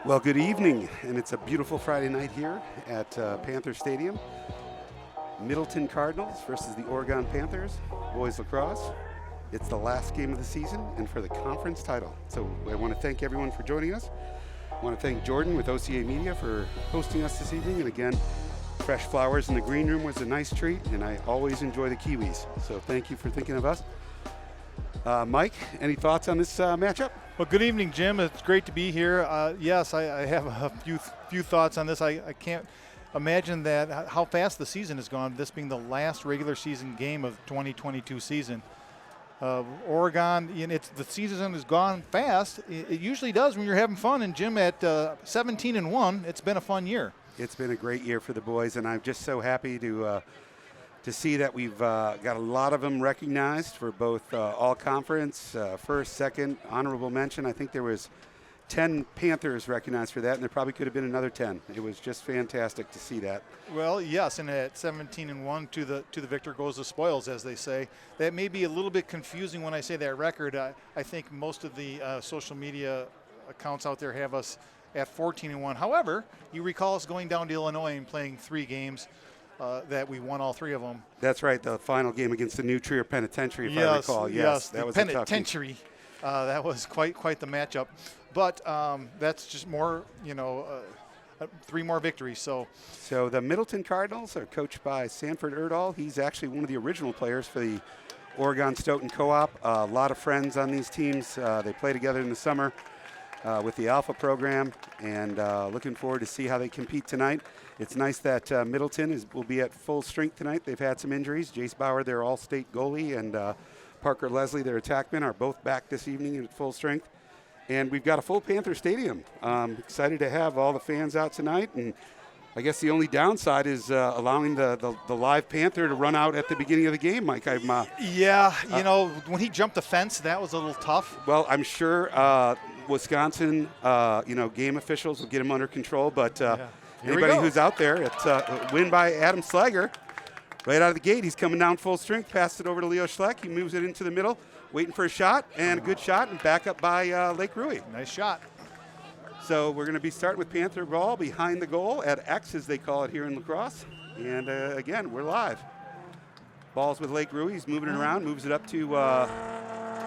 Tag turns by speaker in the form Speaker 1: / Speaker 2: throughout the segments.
Speaker 1: Well, good evening, and it's a beautiful Friday night here at Panther Stadium. Middleton Cardinals versus the Oregon Panthers, boys lacrosse. It's the last game of the season and for the conference title. So I want to thank everyone for joining us. I want to thank Jordan with OCA Media for hosting us this evening. And again, fresh flowers in the green room was a nice treat, and I always enjoy the Kiwis. So thank you for thinking of us. Mike, any thoughts on this matchup?
Speaker 2: Well, good evening, Jim. It's great to be here. Yes, I have a few thoughts on this. I can't imagine that how fast the season has gone, this being the last regular season game of 2022 season. Oregon, the season has gone fast. It usually does when you're having fun. And Jim, at 17-1, it's been a fun year. It's
Speaker 1: been a great year for the boys, and I'm just so happy to see that we've got a lot of them recognized for both all conference, first, second, honorable mention. I think there was 10 Panthers recognized for that, and there probably could have been another 10. It was just fantastic to see that.
Speaker 2: Well, yes, and at 17-1, to the victor goes the spoils, as they say. That may be a little bit confusing when I say that record. I think most of the social media accounts out there have us at 14-1. However, you recall us going down to Illinois and playing 3 games. That we won all 3 of them.
Speaker 1: That's right, the final game against the New Trier Penitentiary, if I recall.
Speaker 2: Yes,
Speaker 1: that was
Speaker 2: Penitentiary. That was quite the matchup. But that's just more, 3 more victories. So
Speaker 1: the Middleton Cardinals are coached by Sanford Erdahl. He's actually one of the original players for the Oregon Stoughton Co-op. A lot of friends on these teams. They play together in the summer with the Alpha program, and looking forward to see how they compete tonight. It's nice that Middleton will be at full strength tonight. They've had some injuries. Jace Bauer, their all-state goalie, and Parker Leslie, their attackman, are both back this evening at full strength. And we've got a full Panther Stadium. Excited to have all the fans out tonight. And I guess the only downside is allowing the live Panther to run out at the beginning of the game, Mike.
Speaker 2: When he jumped the fence, that was a little tough.
Speaker 1: Well, I'm sure Wisconsin, game officials will get him under control, but anybody who's out there, it's a win by Adam Slager. Right out of the gate, he's coming down full strength, passed it over to Leo Schleck. He moves it into the middle, waiting for a shot, and a good shot, and back up by Lake Rui.
Speaker 2: Nice shot.
Speaker 1: So we're going to be starting with Panther ball behind the goal at X, as they call it here in lacrosse. And again, we're live. Ball's with Lake Rui. He's moving it around, moves it up to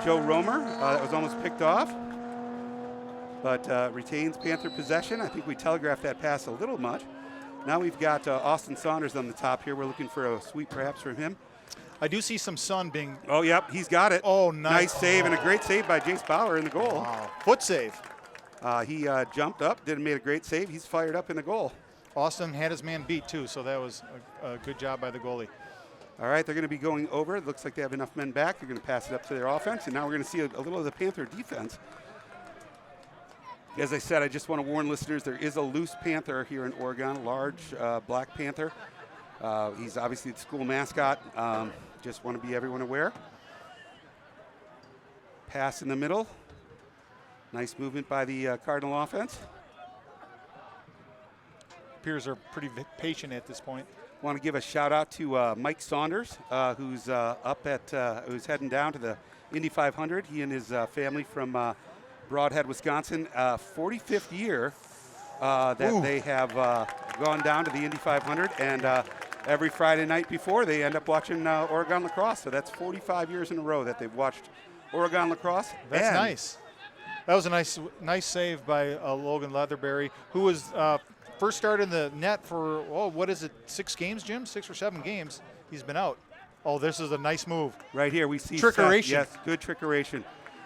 Speaker 1: Joe Romer. That was almost picked off, but retains Panther possession. I think we telegraphed that pass a little much. Now we've got Austin Saunders on the top here. We're looking for a sweep perhaps from him.
Speaker 2: I do see some sun being...
Speaker 1: Oh, yep, he's got it.
Speaker 2: Oh, nice.
Speaker 1: Nice save, and a great save by Jace Bauer in the goal.
Speaker 2: Wow. Foot save.
Speaker 1: He jumped up, made a great save. He's fired up in the goal.
Speaker 2: Austin had his man beat, too, so that was a good job by the goalie.
Speaker 1: All right, they're going to be going over. It looks like they have enough men back. They're going to pass it up to their offense, and now we're going to see a little of the Panther defense. As I said, I just want to warn listeners, there is a loose Panther here in Oregon, a large black Panther. He's obviously the school mascot. Just want to be everyone aware. Pass in the middle. Nice movement by the Cardinal offense.
Speaker 2: Peers are pretty patient at this point.
Speaker 1: Want to give a shout out to Mike Saunders, who's who's heading down to the Indy 500. He and his family from Broadhead, Wisconsin, 45th year that they have gone down to the Indy 500, and every Friday night before they end up watching Oregon lacrosse. So that's 45 years in a row that they've watched Oregon lacrosse.
Speaker 2: That's nice. That was a nice save by Logan Leatherberry, who was first started in the net for, 6 games, Jim? 6 or 7 games he's been out. Oh, this is a nice move.
Speaker 1: Right here we see
Speaker 2: trickeration.
Speaker 1: Yes, good trickeration.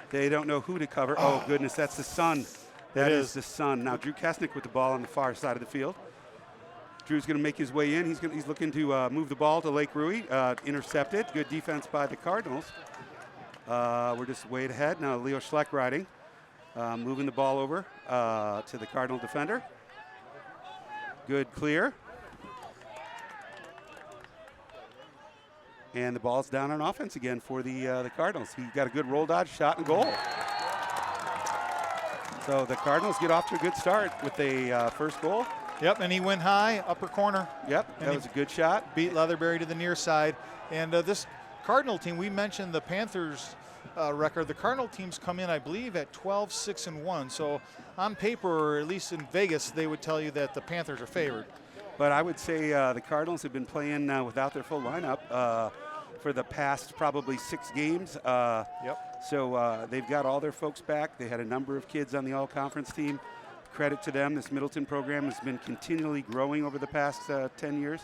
Speaker 1: They don't know who to cover. Oh, goodness, that's the sun. That is the sun. Now Drew Kesnick with the ball on the far side of the field. Drew's going to make his way in. He's looking to move the ball to Lake Rui. Intercepted. Good defense by the Cardinals. We're just way ahead. Now Leo Schleck riding. Moving the ball over to the Cardinal defender. Good clear. And the ball's down on offense again for the Cardinals. He got a good roll dodge, shot, and goal. So the Cardinals get off to a good start with a first goal.
Speaker 2: Yep, and he went high, upper corner.
Speaker 1: Yep, that was a good shot.
Speaker 2: Beat Leatherberry to the near side. And this Cardinal team, we mentioned the Panthers record, the Cardinal teams come in, I believe, at 12-6-1. So on paper, or at least in Vegas, they would tell you that the Panthers are favored.
Speaker 1: But I would say the Cardinals have been playing without their full lineup for the past probably 6 games. So they've got all their folks back. They had a number of kids on the all-conference team. Credit to them. This Middleton program has been continually growing over the past 10 years,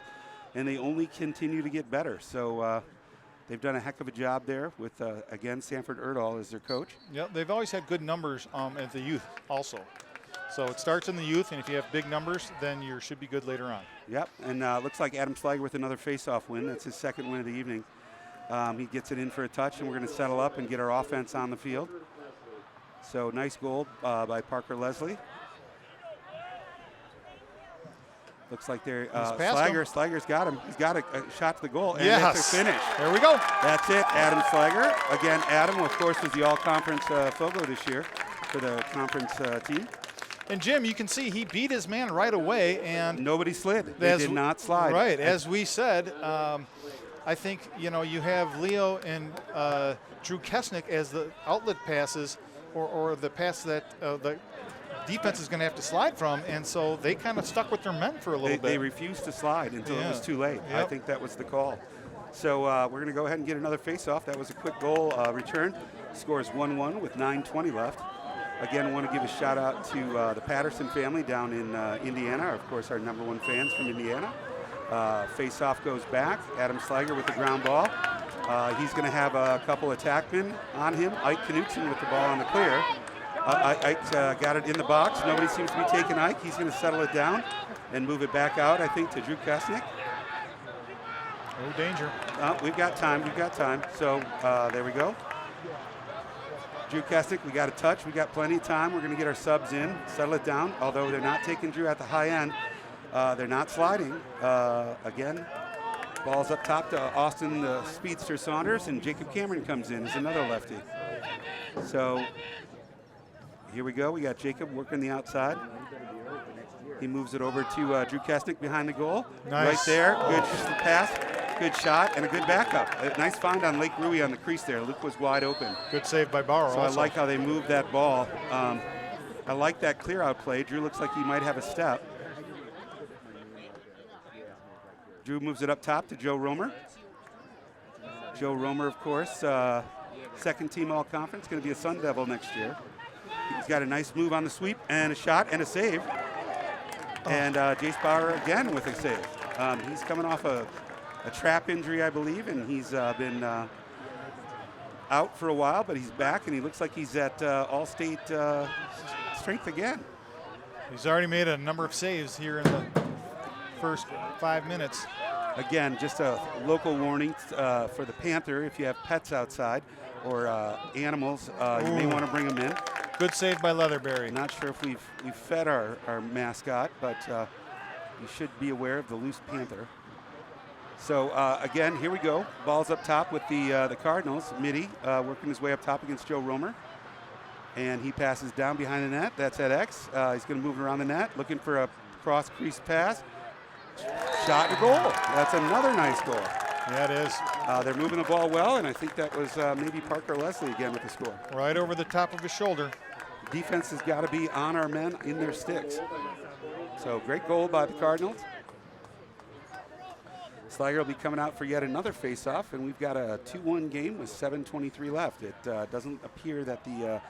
Speaker 1: and they only continue to get better. So they've done a heck of a job there with, again, Sanford Erdahl as their coach.
Speaker 2: Yep, they've always had good numbers at the youth also. So it starts in the youth, and if you have big numbers, then you should be good later on.
Speaker 1: Yep, and looks like Adam Slager with another face-off win. That's his second win of the evening. He gets it in for a touch, and we're going to settle up and get our offense on the field. So nice goal by Parker Leslie. Looks like they're Slager's got him. He's got a shot to the goal, and it's a finish.
Speaker 2: There we go.
Speaker 1: That's it, Adam Slager. Again, Adam, of course, was the all-conference FOGO this year for the conference team.
Speaker 2: And Jim, you can see he beat his man right away, and
Speaker 1: nobody slid. They did not slide.
Speaker 2: Right, as we said, I think you have Leo and Drew Kesnick as the outlet passes, or the pass that the defense is going to have to slide from, and so they kind of stuck with their men for a little bit.
Speaker 1: They refused to slide until it was too late.
Speaker 2: Yep.
Speaker 1: I think that was the call. So we're going to go ahead and get another face-off. That was a quick goal return. Score is 1-1 with 9:20 left. Again, I want to give a shout out to the Patterson family down in Indiana. Of course, our #1 fans from Indiana. Face-off goes back. Adam Slager with the ground ball. He's going to have a couple attackmen on him. Ike Knutson with the ball on the clear. Ike got it in the box. Nobody seems to be taking Ike. He's going to settle it down and move it back out, I think, to Drew Kesnick.
Speaker 2: No danger.
Speaker 1: We've got time. We've got time. So there we go. Drew Kesnick, we got a touch. We got plenty of time. We're going to get our subs in, settle it down. Although they're not taking Drew at the high end, they're not sliding. Again, ball's up top to Austin the Speedster Saunders, and Jacob Cameron comes in as another lefty. So here we go. We got Jacob working the outside. He moves it over to Drew Kesnick behind the goal.
Speaker 2: Nice.
Speaker 1: Right there. Good pass. Good shot and a good backup. A nice find on Lake Rui on the crease there. Luke was wide open.
Speaker 2: Good save by Bauer.
Speaker 1: So
Speaker 2: also.
Speaker 1: I like how they moved that ball. I like that clear out play. Drew looks like he might have a step. Drew moves it up top to Joe Romer. Joe Romer, of course, second team all conference, going to be a Sun Devil next year. He's got a nice move on the sweep and a shot and a save. And Jace Bauer again with a save. He's coming off a trap injury, I believe, and he's been out for a while, but he's back, and he looks like he's at all-state strength again.
Speaker 2: He's already made a number of saves here in the first 5 minutes.
Speaker 1: Again, just a local warning for the Panther. If you have pets outside or animals, you may want to bring them in.
Speaker 2: Good save by Leatherberry.
Speaker 1: Not sure if we've fed our mascot, but you should be aware of the loose Panther. So again, here we go. Ball's up top with the Cardinals. Mitty working his way up top against Joe Romer. And he passes down behind the net. That's at X. He's going to move around the net, looking for a cross crease pass. Shot and goal. That's another nice goal.
Speaker 2: Yeah, it is.
Speaker 1: They're moving the ball well, and I think that was maybe Parker Leslie again with the score.
Speaker 2: Right over the top of his shoulder.
Speaker 1: Defense has got to be on our men in their sticks. So great goal by the Cardinals. Slager will be coming out for yet another face-off, and we've got a 2-1 game with 7:23 left. It doesn't appear that the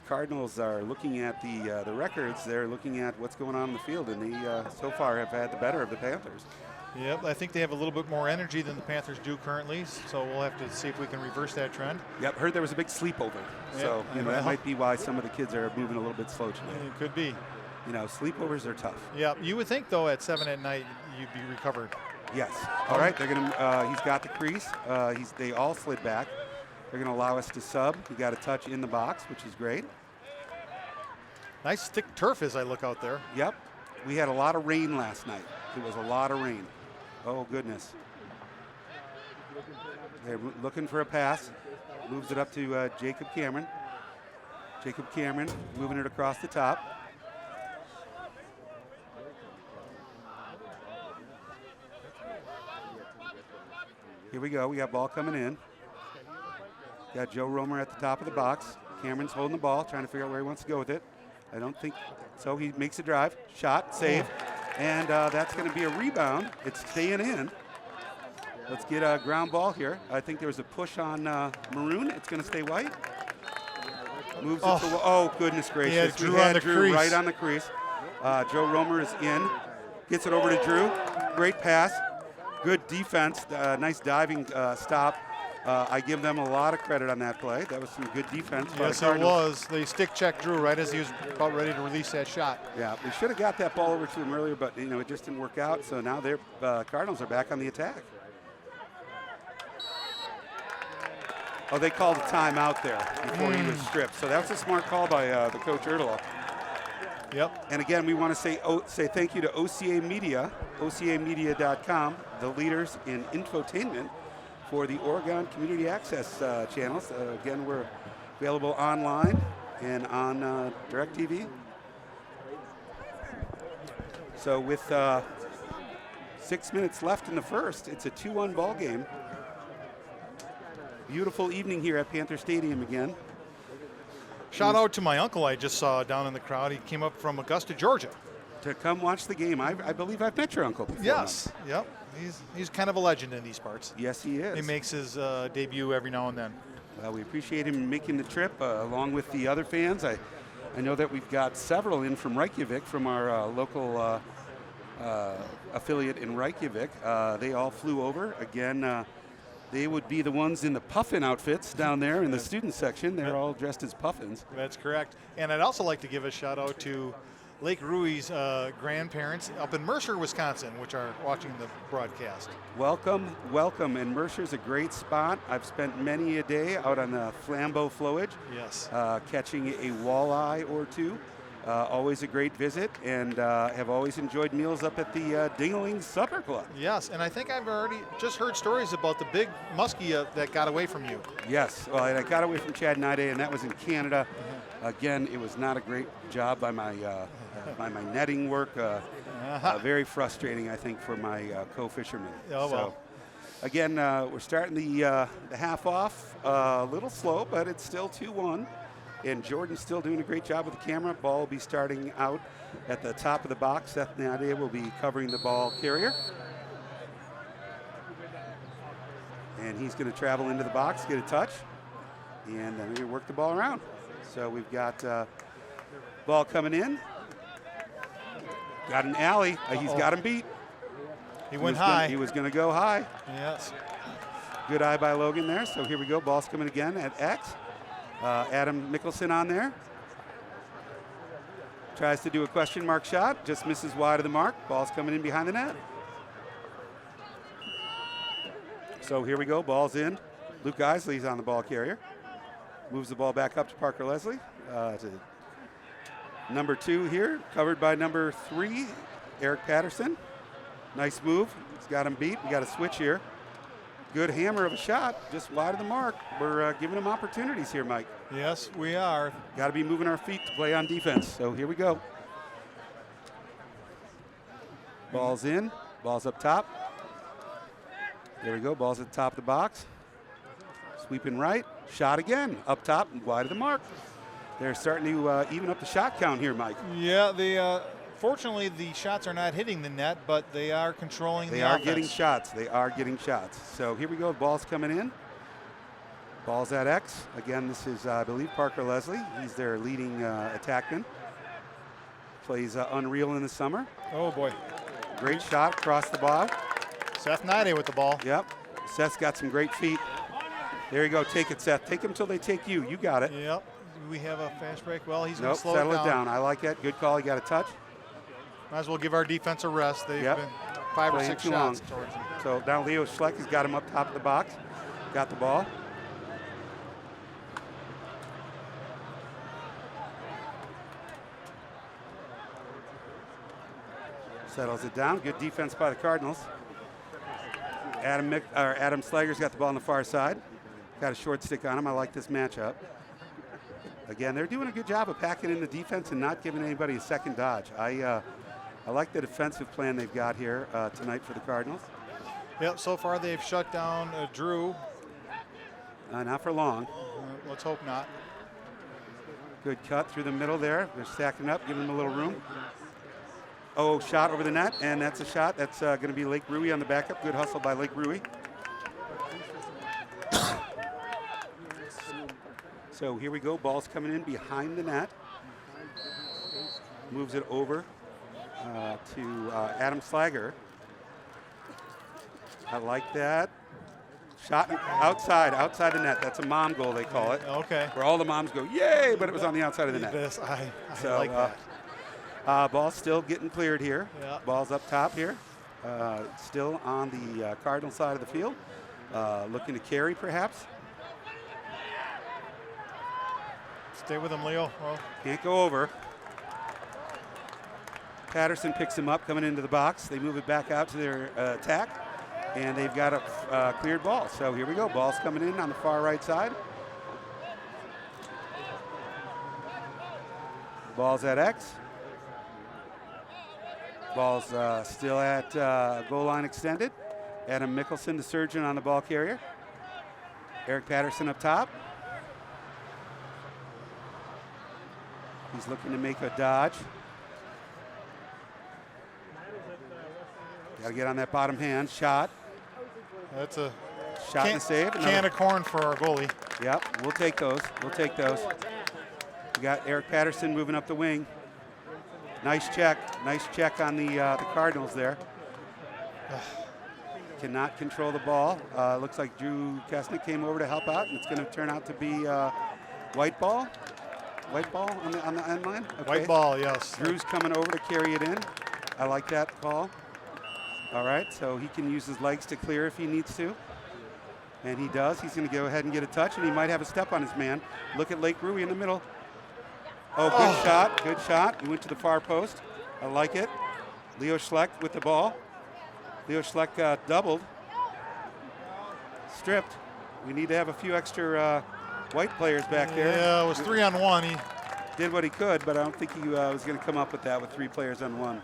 Speaker 1: Cardinals are looking at the records. They're looking at what's going on in the field, and they so far have had the better of the Panthers.
Speaker 2: Yep, I think they have a little bit more energy than the Panthers do currently, so we'll have to see if we can reverse that trend.
Speaker 1: Yep, heard there was a big sleepover, so that might be why some of the kids are moving a little bit slow today.
Speaker 2: It could be.
Speaker 1: You know, sleepovers are tough.
Speaker 2: Yeah, you would think though at 7 at night you'd be recovered.
Speaker 1: Yes. All right, they're gonna. He's got the crease. They all slid back. They're gonna allow us to sub. He got a touch in the box, which is great.
Speaker 2: Nice thick turf as I look out there.
Speaker 1: Yep. We had a lot of rain last night. It was a lot of rain. Oh, goodness. They're looking for a pass. Moves it up to Jacob Cameron. Jacob Cameron moving it across the top. Here we go. We got ball coming in. Got Joe Romer at the top of the box. Cameron's holding the ball, trying to figure out where he wants to go with it. I don't think so. He makes a drive, shot, save, and that's going to be a rebound. It's staying in. Let's get a ground ball here. I think there was a push on Maroon. It's going to stay white. Moves it to, oh, goodness gracious.
Speaker 2: Drew on the crease.
Speaker 1: Right on the crease. Joe Romer is in. Gets it over to Drew. Great pass. Good defense. Nice diving stop. I give them a lot of credit on that play. That was some good defense.
Speaker 2: Yes, it was. They stick checked Drew right as he was about ready to release that shot.
Speaker 1: Yeah, we should have got that ball over to him earlier, but it just didn't work out. So now their Cardinals are back on the attack. Oh, they called a timeout there before he was stripped. So that was a smart call by the coach Erdahl.
Speaker 2: Yep.
Speaker 1: And again, we want to say thank you to OCA Media, ocamedia.com, the leaders in infotainment for the Oregon Community Access channels. Again, we're available online and on DirecTV. So with 6 minutes left in the first, it's a 2-1 ball game. Beautiful evening here at Panther Stadium again.
Speaker 2: Shout out to my uncle I just saw down in the crowd. He came up from Augusta, Georgia.
Speaker 1: To come watch the game. I believe I've met your uncle before.
Speaker 2: Yes. Yep. He's kind of a legend in these parts.
Speaker 1: Yes, he is.
Speaker 2: He makes his debut every now and then.
Speaker 1: Well, we appreciate him making the trip along with the other fans. I know that we've got several in from Reykjavik, from our local affiliate in Reykjavik. They all flew over. Again, they would be the ones in the puffin outfits down there in the student section. They're all dressed as puffins.
Speaker 2: That's correct. And I'd also like to give a shout out to Lake Rui's grandparents up in Mercer, Wisconsin, which are watching the broadcast.
Speaker 1: Welcome, welcome. And Mercer's a great spot. I've spent many a day out on the Flambeau flowage.
Speaker 2: Yes.
Speaker 1: Catching a walleye or two. Always a great visit, and have always enjoyed meals up at the Dingaling Supper Club.
Speaker 2: Yes, and I think I've already just heard stories about the big muskie that got away from you.
Speaker 1: Yes, well, and I got away from Chad Nide, and that was in Canada. Again, it was not a great job by my netting work. Very frustrating, I think, for my co-fishermen.
Speaker 2: Oh, well.
Speaker 1: So, again, we're starting the half off a little slow, but it's still 2-1. And Jordan's still doing a great job with the camera. Ball will be starting out at the top of the box. Seth Nadia will be covering the ball carrier. And he's going to travel into the box, get a touch, and then we work the ball around. So we've got ball coming in. Got an alley. He's got him beat.
Speaker 2: He went high.
Speaker 1: He was going to go high.
Speaker 2: Yes.
Speaker 1: Good eye by Logan there. So here we go. Ball's coming again at X. Adam Mickelson on there. Tries to do a question mark shot. Just misses wide of the mark. Ball's coming in behind the net. So here we go. Ball's in. Luke Isley's on the ball carrier. Moves the ball back up to Parker Leslie. To number 2 here. Covered by number 3, Eric Patterson. Nice move. He's got him beat. We got a switch here. Good hammer of a shot, just wide of the mark. We're giving them opportunities here, Mike.
Speaker 2: Yes, we are.
Speaker 1: Got to be moving our feet to play on defense. So here we go. Ball's in. Ball's up top. There we go. Ball's at the top of the box. Sweeping right. Shot again. Up top and wide of the mark. They're starting to even up the shot count here, Mike.
Speaker 2: Yeah, fortunately, the shots are not hitting the net, but they are controlling the offense.
Speaker 1: They are getting shots. They are getting shots. So here we go. Ball's coming in. Ball's at X. Again, this is, I believe, Parker Leslie. He's their leading attackman. Plays Unreal in the summer.
Speaker 2: Oh, boy.
Speaker 1: Great shot across the ball.
Speaker 2: Seth Nide with the ball.
Speaker 1: Yep. Seth's got some great feet. There you go. Take it, Seth. Take them till they take you. You got it.
Speaker 2: Yep. We have a fast break. Well, he's going
Speaker 1: Nope,
Speaker 2: to slow
Speaker 1: settle
Speaker 2: it down.
Speaker 1: I like that. Good call. He got a touch.
Speaker 2: Might as well give our defense a rest. They've
Speaker 1: Yep.
Speaker 2: been 5 or
Speaker 1: Playing
Speaker 2: 6
Speaker 1: too
Speaker 2: shots
Speaker 1: long.
Speaker 2: towards them.
Speaker 1: So now Leo Schleck has got him up top of the box. Got the ball. Settles it down. Good defense by the Cardinals. Adam Slager's got the ball on the far side. Got a short stick on him. I like this matchup. Again, they're doing a good job of packing in the defense and not giving anybody a second dodge. I like the defensive plan they've got here tonight for the Cardinals.
Speaker 2: Yep, so far they've shut down Drew.
Speaker 1: Not for long.
Speaker 2: Let's hope not.
Speaker 1: Good cut through the middle there. They're stacking up, giving them a little room. Oh, shot over the net, and that's a shot. That's going to be Lake Rui on the backup. Good hustle by Lake Rui. So here we go. Ball's coming in behind the net. Moves it over to Adam Slager. I like that. Shot outside the net. That's a mom goal, they call it.
Speaker 2: Okay.
Speaker 1: Where all the moms go, yay, but it was on the outside of the net.
Speaker 2: This, I
Speaker 1: So,
Speaker 2: like that.
Speaker 1: Ball's still getting cleared here.
Speaker 2: Yeah.
Speaker 1: Ball's up top here. Still on the Cardinal side of the field. Looking to carry, perhaps.
Speaker 2: Stay with him, Leo. Well,
Speaker 1: Can't go over. Patterson picks him up coming into the box. They move it back out to their attack, and they've got a cleared ball. So here we go. Ball's coming in on the far right side. Ball's at X. Ball's still at goal line extended. Adam Mickelson, the surgeon, on the ball carrier. Eric Patterson up top. He's looking to make a dodge. Got to get on that bottom hand. Shot.
Speaker 2: that's a
Speaker 1: Shot and a save.
Speaker 2: can of corn for our goalie.
Speaker 1: Yep, we'll take those. We'll take those. We got Eric Patterson moving up the wing. Nice check. Nice check on the Cardinals there. Cannot control the ball. Looks like Drew Kesnick came over to help out, and it's going to turn out to be white ball. White ball on the end line. Okay.
Speaker 2: White ball, yes.
Speaker 1: Drew's coming over to carry it in. I like that call. All right, so he can use his legs to clear if he needs to. And he does. He's going to go ahead and get a touch, and he might have a step on his man. Look at Lake Rui in the middle. Oh, good shot. Good shot. He went to the far post. I like it. Leo Schleck with the ball. Leo Schleck doubled. Stripped. We need to have a few extra white players back there.
Speaker 2: Yeah, it was 3-on-1. He
Speaker 1: did what he could, but I don't think he was going to come up with that with 3 players on 1.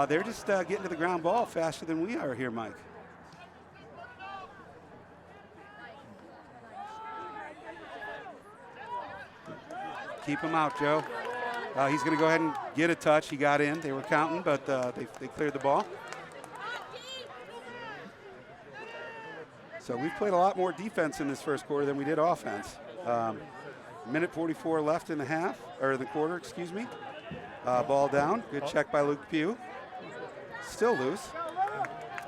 Speaker 1: They're just getting to the ground ball faster than we are here, Mike. Keep him out, Joe. He's going to go ahead and get a touch. He got in. They were counting, but they cleared the ball. So we've played a lot more defense in this first quarter than we did offense. Minute 44 left in the half, or the quarter, excuse me. Ball down. Good check by Luke Pugh. Still loose.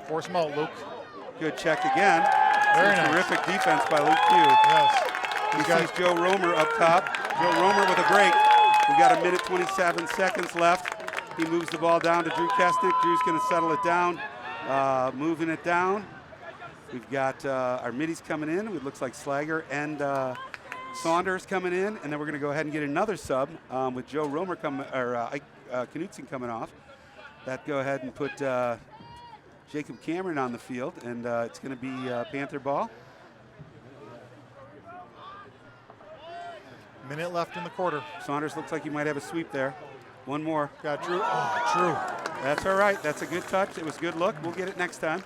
Speaker 2: force him out, Luke.
Speaker 1: Good check again.
Speaker 2: Very nice.
Speaker 1: Terrific defense by Luke Pugh.
Speaker 2: Yes.
Speaker 1: He sees Joe Romer up top. Joe Romer with a break. We got a minute 27 seconds left. He moves the ball down to Drew Kesnick. Drew's going to settle it down, moving it down. We've got our middies coming in. It looks like Slager and Saunders coming in, and then we're going to go ahead and get another sub with Joe Romer Ike Knutson coming off. That go ahead and put Jacob Cameron on the field, and it's going to be Panther ball.
Speaker 2: Minute left in the quarter.
Speaker 1: Saunders looks like he might have a sweep there. One more.
Speaker 2: Got Drew. Oh, Drew.
Speaker 1: That's all right. That's a good touch. It was good look. We'll get it next time.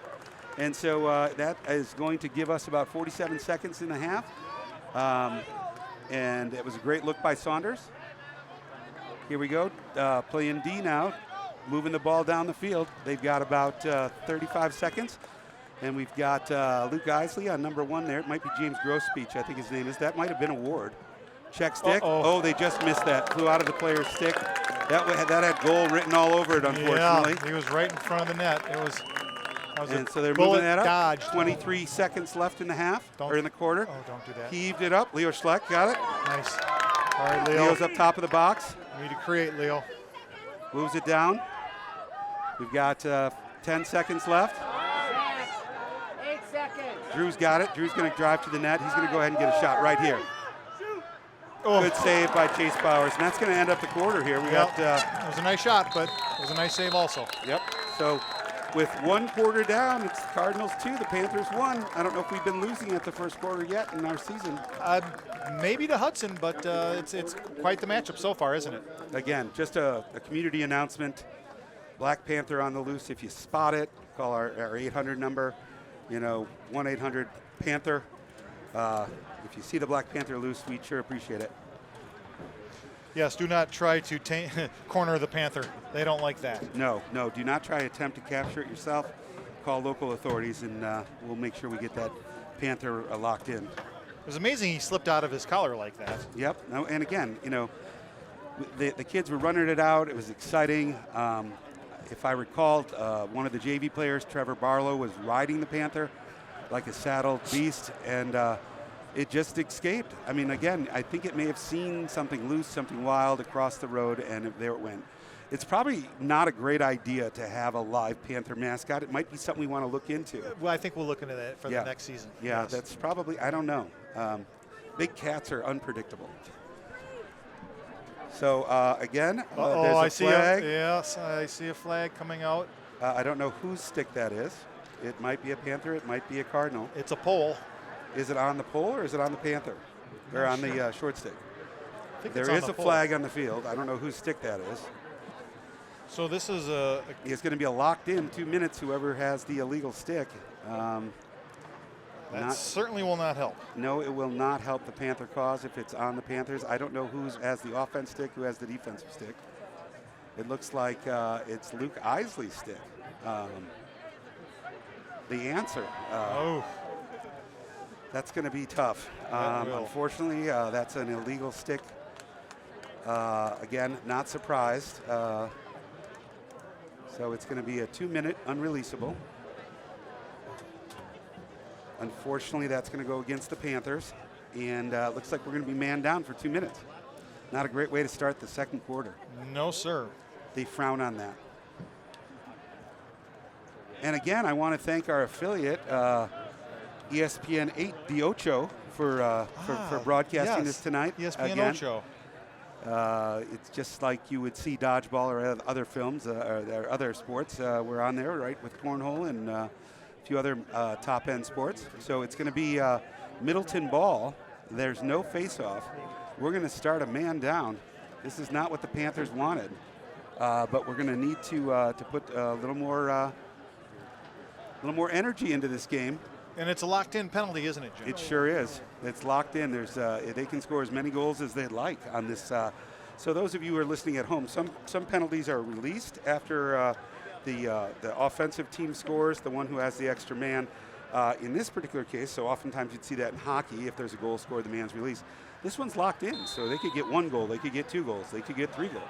Speaker 1: And so that is going to give us about 47 seconds in the half. And it was a great look by Saunders. Here we go. Playing D now, moving the ball down the field. They've got about 35 seconds. And we've got Luke Isley on number 1 there. It might be James Grosbeach, I think his name is. That might have been a Ward. Check stick. Oh, they just missed that. Flew out of the player's stick. That had goal written all over it, unfortunately.
Speaker 2: Yeah, he was right in front of the net. That was
Speaker 1: and so they're
Speaker 2: bullet
Speaker 1: moving that up.
Speaker 2: Dodged.
Speaker 1: 23 seconds left in the half, or in the quarter.
Speaker 2: Oh, don't do that.
Speaker 1: Heaved it up. Leo Schleck got it.
Speaker 2: Nice. All right, Leo.
Speaker 1: Leo's up top of the box.
Speaker 2: We need to create, Leo.
Speaker 1: Moves it down. We've got 10 seconds left.
Speaker 3: 8 seconds.
Speaker 1: Drew's got it. Drew's going to drive to the net. He's going to go ahead and get a shot right here. Good save by Chase Bowers, and that's going to end up the quarter here. We got.
Speaker 2: It was a nice shot, but it was a nice save also.
Speaker 1: Yep. So, with 1 quarter down, it's Cardinals 2, the Panthers 1. I don't know if we've been losing at the first quarter yet in our season.
Speaker 2: Maybe to Hudson, but it's quite the matchup so far, isn't it?
Speaker 1: Again, just a community announcement. Black Panther on the loose. If you spot it, call our 800 number. 1-800-PANTHER. If you see the Black Panther loose, we'd sure appreciate it.
Speaker 2: Yes, do not try to corner the Panther. They don't like that.
Speaker 1: No, do not try to attempt to capture it yourself. Call local authorities, and we'll make sure we get that Panther locked in.
Speaker 2: It was amazing he slipped out of his collar like that.
Speaker 1: Yep. No, and again, the kids were running it out. It was exciting. If I recall, one of the JV players, Trevor Barlow, was riding the Panther like a saddled beast, and it just escaped. I mean, again, I think it may have seen something loose, something wild across the road, and there it went. It's probably not a great idea to have a live Panther mascot. It might be something we want to look into.
Speaker 2: Well, I think we'll look into that for the next season.
Speaker 1: Yeah,
Speaker 2: yes.
Speaker 1: That's probably, I don't know. Big cats are unpredictable. So, again, there's a flag.
Speaker 2: Yes, I see a flag coming out.
Speaker 1: I don't know whose stick that is. It might be a Panther. It might be a Cardinal.
Speaker 2: It's a pole.
Speaker 1: Is it on the pole or is it on the Panther? Or on the short stick? There is a
Speaker 2: pole.
Speaker 1: flag on the field. I don't know whose stick that is.
Speaker 2: So this is
Speaker 1: It's going to be a locked in 2 minutes, whoever has the illegal stick.
Speaker 2: That certainly will not help.
Speaker 1: No, it will not help the Panther cause if it's on the Panthers. I don't know who has the offense stick, who has the defensive stick. It looks like it's Luke Isley's stick. The answer. That's going to be tough. Unfortunately, that's an illegal stick. Again, not surprised. So it's going to be a 2 minute unreleasable. Unfortunately, that's going to go against the Panthers. And it looks like we're going to be man down for 2 minutes. Not a great way to start the second quarter.
Speaker 2: No, sir.
Speaker 1: They frown on that. And again, I want to thank our affiliate, ESPN 8 The Ocho, for broadcasting this tonight.
Speaker 2: ESPN
Speaker 1: again.
Speaker 2: Ocho.
Speaker 1: It's just like you would see dodgeball or other films or other sports. We're on there, right, with cornhole and a few other top-end sports. So it's going to be Middleton ball. There's no face-off. We're going to start a man down. This is not what the Panthers wanted, but we're going to need to put a little more energy into this game.
Speaker 2: And it's a locked-in penalty, isn't it, Jim?
Speaker 1: It sure is. It's locked in. There's they can score as many goals as they'd like on this. So those of you who are listening at home, some penalties are released after the offensive team scores, the one who has the extra man. In this particular case, so oftentimes you'd see that in hockey, if there's a goal scored, the man's released. This one's locked in, so they could get 1 goal, they could get 2 goals, they could get 3 goals.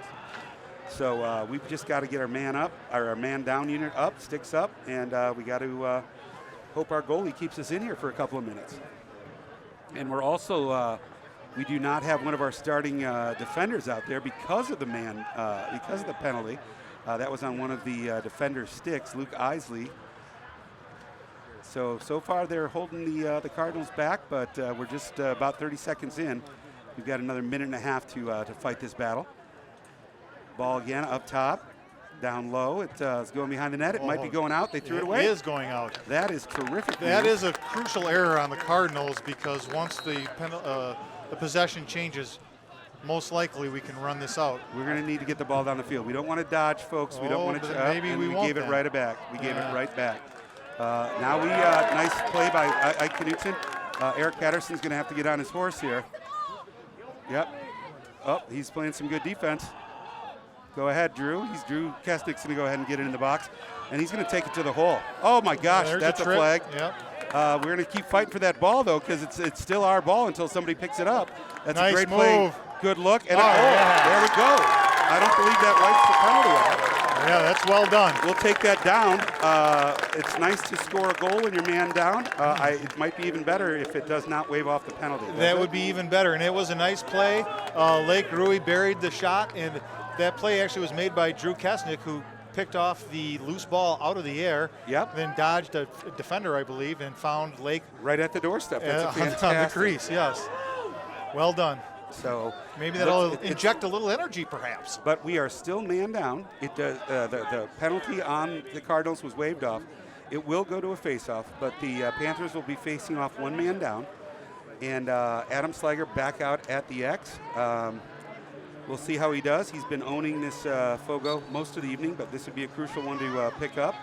Speaker 1: So we've just got to get our man up, our man down unit up, sticks up, and we got to hope our goalie keeps us in here for a couple of minutes. And we're also, we do not have one of our starting defenders out there because of the because of the penalty. That was on one of the defender's sticks, Luke Isley. So far they're holding the Cardinals back, but we're just about 30 seconds in. We've got another minute and a half to fight this battle. Ball again up top. Down low, it's going behind the net. It might be going out. They threw it away.
Speaker 2: It is going out.
Speaker 1: That is terrific.
Speaker 2: That is a crucial error on the Cardinals because once the possession changes, most likely we can run this out.
Speaker 1: We're going to need to get the ball down the field. We don't want to dodge, folks. We don't want to.
Speaker 2: Maybe we won't.
Speaker 1: Gave it right back. We gave it right back. Now we nice play by Ike Knutson. Eric Patterson's going to have to get on his horse here. Yep. Oh, he's playing some good defense. Go ahead, Drew. Drew Kestnick's going to go ahead and get it in the box, and he's going to take it to the hole. Oh my gosh, that's a flag.
Speaker 2: Yep.
Speaker 1: We're going to keep fighting for that ball though, because it's still our ball until somebody picks it up. That's
Speaker 2: nice
Speaker 1: a great
Speaker 2: move.
Speaker 1: play. Good look. And
Speaker 2: yeah.
Speaker 1: There we go. I don't believe that wipes the penalty out.
Speaker 2: Yeah, that's well done.
Speaker 1: We'll take that down. It's nice to score a goal when you're man down. It might be even better if it does not wave off the penalty.
Speaker 2: That would be even better, and it was a nice play. Lake Rui buried the shot, and that play actually was made by Drew Kesnick, who picked off the loose ball out of the air.
Speaker 1: Yep.
Speaker 2: Then dodged a defender, I believe, and found Lake
Speaker 1: right at the doorstep. That's a fantastic.
Speaker 2: On the crease. Yes. Well done.
Speaker 1: So
Speaker 2: maybe that'll inject a little energy, perhaps.
Speaker 1: But we are still man down. It does. The penalty on the Cardinals was waved off. It will go to a face-off, but the Panthers will be facing off 1 man down, and Adam Slager back out at the X. We'll see how he does. He's been owning this Fogo most of the evening, but this would be a crucial one to pick up.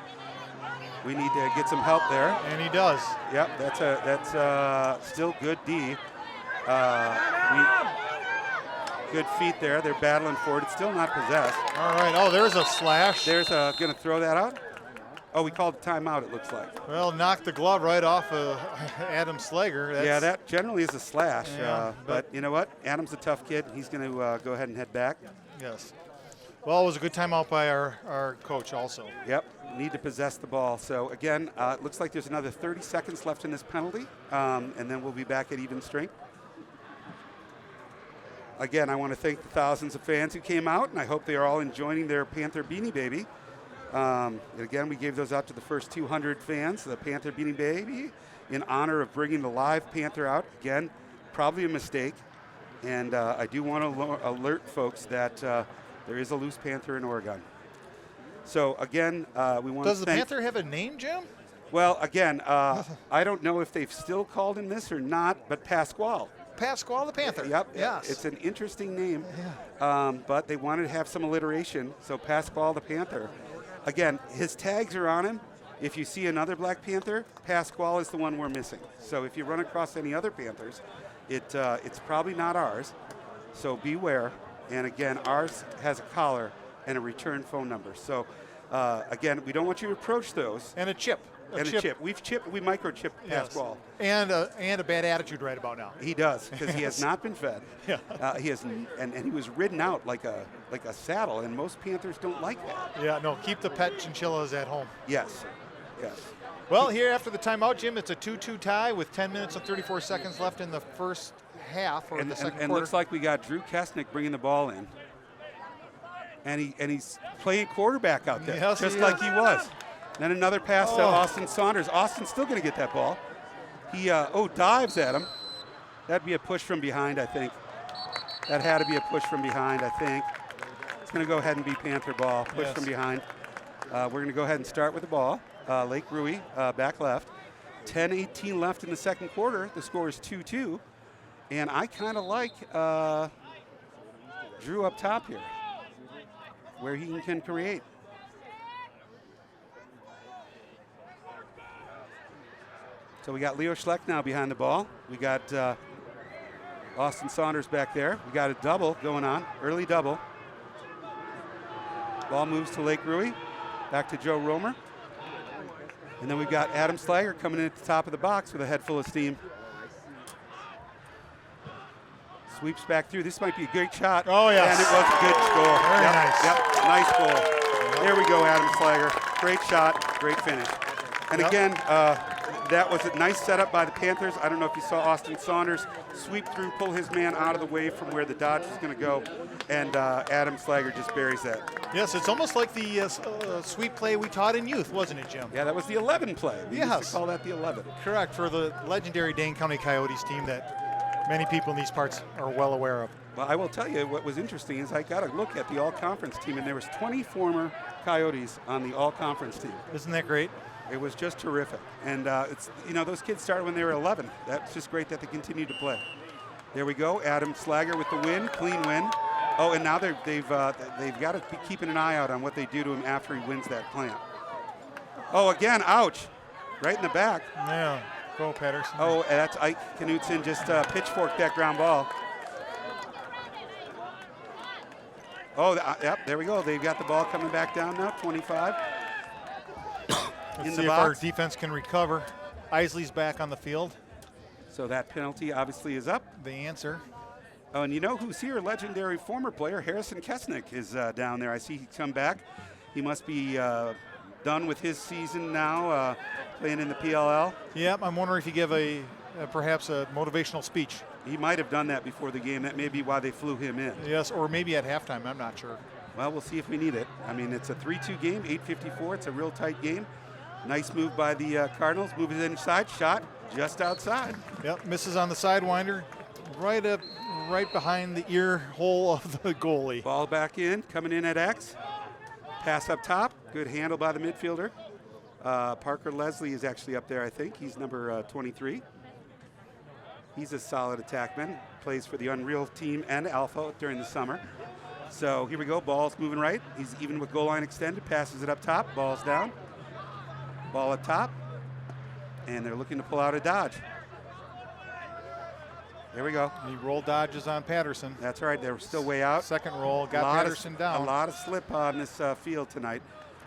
Speaker 1: We need to get some help there.
Speaker 2: And he does.
Speaker 1: Yep, that's still good D. Good feet there. They're battling for it. It's still not possessed.
Speaker 2: All right. Oh, there's a slash.
Speaker 1: There's going to throw that out. Oh, we called a timeout, it looks like.
Speaker 2: Well, knocked the glove right off of Adam Slager.
Speaker 1: Yeah, that generally is a slash.
Speaker 2: Yeah,
Speaker 1: but you know what? Adam's a tough kid. He's going to go ahead and head back.
Speaker 2: Yes. Well, it was a good timeout by our coach also.
Speaker 1: Yep, need to possess the ball. So, again, it looks like there's another 30 seconds left in this penalty, and then we'll be back at even strength. Again, I want to thank the thousands of fans who came out, and I hope they are all enjoying their Panther Beanie Baby. And again, we gave those out to the first 200 fans, the Panther Beanie Baby, in honor of bringing the live Panther out. Again, probably a mistake. And I do want to alert folks that there is a loose Panther in Oregon. So, again, we want to
Speaker 2: Does the Panther have a name, Jim?
Speaker 1: Well, again, I don't know if they've still called him this or not, but Pasquale.
Speaker 2: Pasquale the Panther.
Speaker 1: Yep.
Speaker 2: Yes.
Speaker 1: It's an interesting name,
Speaker 2: Yeah.
Speaker 1: but they wanted to have some alliteration, so Pasquale the Panther. Again, his tags are on him. If you see another Black Panther, Pasquale is the one we're missing. So if you run across any other Panthers, it's probably not ours, so beware. And again, ours has a collar and a return phone number. So again, we don't want you to approach those.
Speaker 2: And a chip.
Speaker 1: A chip. We microchipped
Speaker 2: Yes.
Speaker 1: Pasquale.
Speaker 2: And a bad attitude right about now.
Speaker 1: He does, because he has not been fed.
Speaker 2: Yeah.
Speaker 1: He has, and he was ridden out like a saddle, and most Panthers don't like that.
Speaker 2: Yeah, no, keep the pet chinchillas at home.
Speaker 1: Yes, yes.
Speaker 2: Well, here after the timeout, Jim, it's a 2-2 tie with 10 minutes and 34 seconds left in the first half or the second
Speaker 1: And
Speaker 2: quarter.
Speaker 1: looks like we got Drew Kesnick bringing the ball in, and he's playing quarterback out there,
Speaker 2: Yes,
Speaker 1: just
Speaker 2: he
Speaker 1: like
Speaker 2: is.
Speaker 1: he was. Then another pass to
Speaker 2: Oh.
Speaker 1: Austin Saunders. Austin's still going to get that ball. He dives at him. That'd be a push from behind, I think. That had to be a push from behind, I think. It's going to go ahead and be Panther ball. Push
Speaker 2: Yes.
Speaker 1: from behind. We're going to go ahead and start with the ball. Lake Rui back left. 10:18 left in the second quarter. The score is 2-2. And I kind of like Drew up top here, where he can create. So we got Leo Schleck now behind the ball. We got Austin Saunders back there. We got a double going on, early double. Ball moves to Lake Rui, back to Joe Romer. And then we've got Adam Slager coming in at the top of the box with a head full of steam. Sweeps back through. This might be a great shot.
Speaker 2: Oh, yes.
Speaker 1: And it was a good score.
Speaker 2: Very nice.
Speaker 1: Yep, nice goal. There we go, Adam Slager. Great shot, great finish. And
Speaker 2: Yep.
Speaker 1: again, that was a nice setup by the Panthers. I don't know if you saw Austin Saunders sweep through, pull his man out of the way from where the dodge was going to go, and Adam Slager just buries that.
Speaker 2: Yes, it's almost like the sweep play we taught in youth, wasn't it, Jim?
Speaker 1: Yeah, that was the 11 play. We used
Speaker 2: Yes.
Speaker 1: to call that the 11.
Speaker 2: Correct, for the legendary Dane County Coyotes team that many people in these parts are well aware of.
Speaker 1: Well, I will tell you what was interesting is I got a look at the all-conference team, and there was 20 former Coyotes on the all-conference team.
Speaker 2: Isn't that great?
Speaker 1: It was just terrific. And it's, those kids started when they were 11. That's just great that they continue to play. There we go. Adam Slager with the win, clean win. Oh, and now they've got to be keeping an eye out on what they do to him after he wins that plant. Oh, again, ouch. Right in the back.
Speaker 2: Yeah, go Patterson.
Speaker 1: Oh, that's Ike Knutson just pitchforked that ground ball. Oh, yep, there we go. They've got the ball coming back down now, 25.
Speaker 2: Let's
Speaker 1: in
Speaker 2: see
Speaker 1: the
Speaker 2: if our
Speaker 1: box.
Speaker 2: defense can recover. Isley's back on the field.
Speaker 1: So that penalty obviously is up.
Speaker 2: The answer.
Speaker 1: Oh, and you know who's here? Legendary former player Harrison Kesnick is down there. I see he's come back. He must be done with his season now, playing in the PLL.
Speaker 2: Yep, I'm wondering if he gave perhaps a motivational speech.
Speaker 1: He might have done that before the game. That may be why they flew him in.
Speaker 2: Yes, or maybe at halftime. I'm not sure.
Speaker 1: Well, we'll see if we need it. I mean, it's a 3-2 game, 8:54. It's a real tight game. Nice move by the Cardinals. Move it inside. Shot just outside.
Speaker 2: Yep, misses on the sidewinder, right behind the ear hole of the goalie.
Speaker 1: Ball back in, coming in at X. Pass up top. Good handle by the midfielder. Parker Leslie is actually up there, I think. He's number 23. He's a solid attackman. Plays for the Unreal team and Alpha during the summer. So here we go. Ball's moving right. He's even with goal line extended. Passes it up top. Ball's down. Ball up top, and they're looking to pull out a dodge. There we go.
Speaker 2: He roll dodges on Patterson.
Speaker 1: That's right. They were still way out.
Speaker 2: Second roll got Patterson down.
Speaker 1: A lot of slip on this field tonight.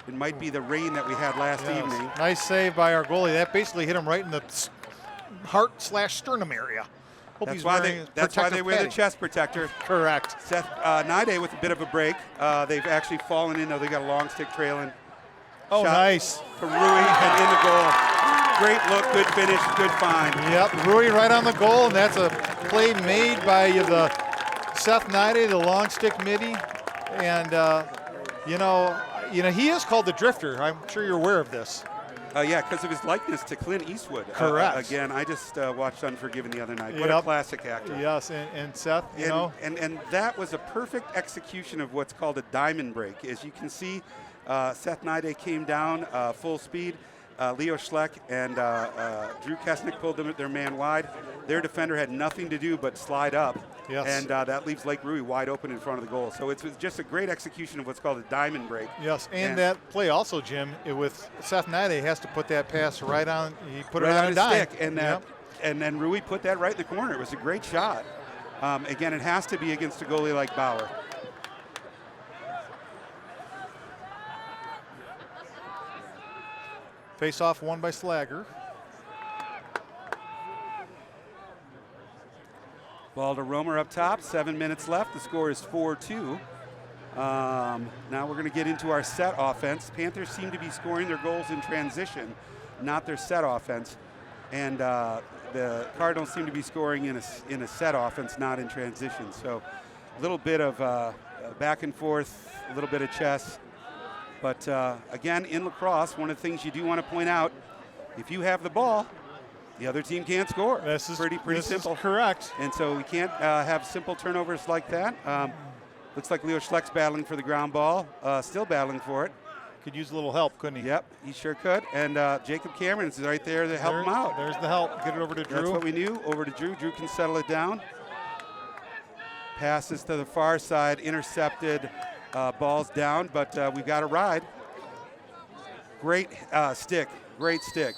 Speaker 1: It might be the rain that we had last evening.
Speaker 2: Nice save by our goalie. That basically hit him right in the heart/sternum area. Hope
Speaker 1: That's
Speaker 2: he's
Speaker 1: why
Speaker 2: wearing
Speaker 1: they wear the chest protector.
Speaker 2: Correct.
Speaker 1: Seth Nide with a bit of a break. They've actually fallen in, though. They got a long stick trailing.
Speaker 2: Oh,
Speaker 1: Shot
Speaker 2: nice.
Speaker 1: To Rui and in the goal. Great look, good finish, good find.
Speaker 2: Yep, Rui right on the goal, and that's a play made by the Seth Nide, the long stick midi. And, you know, he is called the Drifter. I'm sure you're aware of this.
Speaker 1: Yeah, because of his likeness to Clint Eastwood.
Speaker 2: Correct.
Speaker 1: Again, I just watched Unforgiven the other night. What a classic actor.
Speaker 2: Yes, and Seth,
Speaker 1: And that was a perfect execution of what's called a diamond break. As you can see, Seth Nide came down full speed. Leo Schleck and Drew Kesnick pulled their man wide. Their defender had nothing to do but slide up.
Speaker 2: Yes.
Speaker 1: And that leaves Lake Rui wide open in front of the goal. So it's just a great execution of what's called a diamond break.
Speaker 2: Yes, and that play also, Jim, with Seth Nide has to put that pass right on. He put
Speaker 1: right
Speaker 2: it on
Speaker 1: his
Speaker 2: a dime.
Speaker 1: stick, and then Rui put that right in the corner. It was a great shot. Again, it has to be against a goalie like Bauer.
Speaker 2: Face-off won by Slagger.
Speaker 1: Ball to Romer up top, 7 minutes left. The score is 4-2. Now we're going to get into our set offense. Panthers seem to be scoring their goals in transition, not their set offense. And the Cardinals seem to be scoring in a set offense, not in transition. So a little bit of back and forth, a little bit of chess. But again, in lacrosse, one of the things you do want to point out, if you have the ball, the other team can't score.
Speaker 2: This is
Speaker 1: pretty simple.
Speaker 2: Is correct.
Speaker 1: And so we can't have simple turnovers like that. Looks like Leo Schleck's battling for the ground ball, still battling for it.
Speaker 2: Could use a little help, couldn't he?
Speaker 1: Yep, he sure could. And Jacob Cameron is right there to help him out.
Speaker 2: There's the help. Get it over to Drew.
Speaker 1: That's what we knew. Over to Drew. Drew can settle it down. Passes to the far side, intercepted. Ball's down, but we've got a ride. Great stick. Great stick.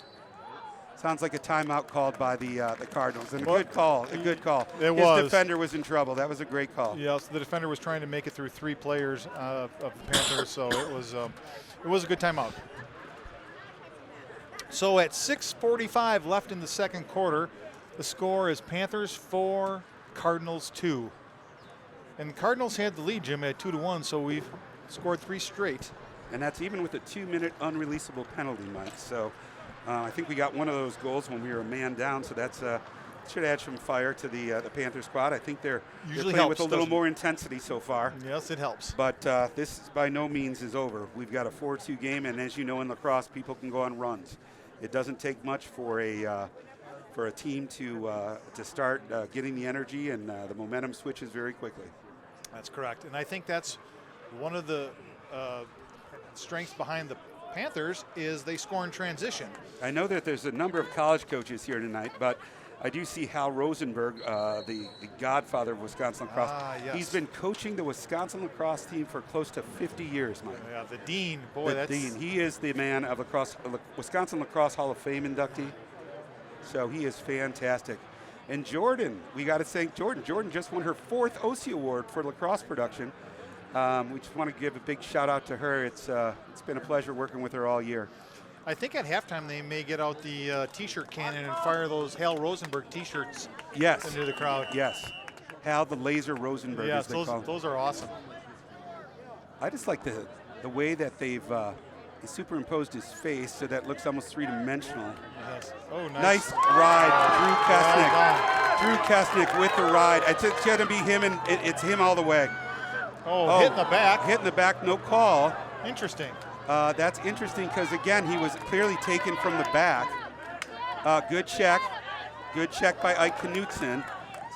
Speaker 1: Sounds like a timeout called by the Cardinals. And a good call. A good call.
Speaker 2: His
Speaker 1: defender was in trouble. That was a great call.
Speaker 2: Yes, the defender was trying to make it through three players of the Panthers, so it was a good timeout. So at 6:45 left in the second quarter, the score is Panthers 4, Cardinals 2. And the Cardinals had the lead, Jim, at 2-1, so we've scored 3 straight.
Speaker 1: And that's even with a 2-minute unreleasable penalty, Mike. So I think we got one of those goals when we were a man down, so that's should add some fire to the Panther squad. I think they're playing
Speaker 2: helps,
Speaker 1: with a little more intensity so far.
Speaker 2: Yes, it helps.
Speaker 1: But this by no means is over. We've got a 4-2 game, and as you know in lacrosse, people can go on runs. It doesn't take much for a team to start getting the energy, and the momentum switches very quickly.
Speaker 2: That's correct. And I think that's one of the strengths behind the Panthers is they score in transition.
Speaker 1: I know that there's a number of college coaches here tonight, but I do see Hal Rosenberg, the godfather of Wisconsin lacrosse.
Speaker 2: Yes.
Speaker 1: He's been coaching the Wisconsin lacrosse team for close to 50 years, Mike.
Speaker 2: Yeah, the dean. Boy,
Speaker 1: the dean. He is the man of lacrosse, Wisconsin Lacrosse Hall of Fame inductee. So he is fantastic. And Jordan, we got to thank Jordan. Jordan just won her 4th OC Award for lacrosse production. We just want to give a big shout out to her. It's been a pleasure working with her all year.
Speaker 2: I think at halftime they may get out the T-shirt cannon and fire those Hal Rosenberg T-shirts into the crowd.
Speaker 1: Yes. Hal the Laser Rosenberg, as they call him.
Speaker 2: Those are awesome.
Speaker 1: I just like the way that they've superimposed his face so that it looks almost three-dimensional.
Speaker 2: Yes. Oh,
Speaker 1: nice ride, Drew Kesnick. Drew Kesnick with the ride. It's going to be him, and it's him all the way.
Speaker 2: Oh, hitting the back.
Speaker 1: Hitting the back, no call.
Speaker 2: Interesting.
Speaker 1: That's interesting because, again, he was clearly taken from the back. Good check. Good check by Ike Knutson.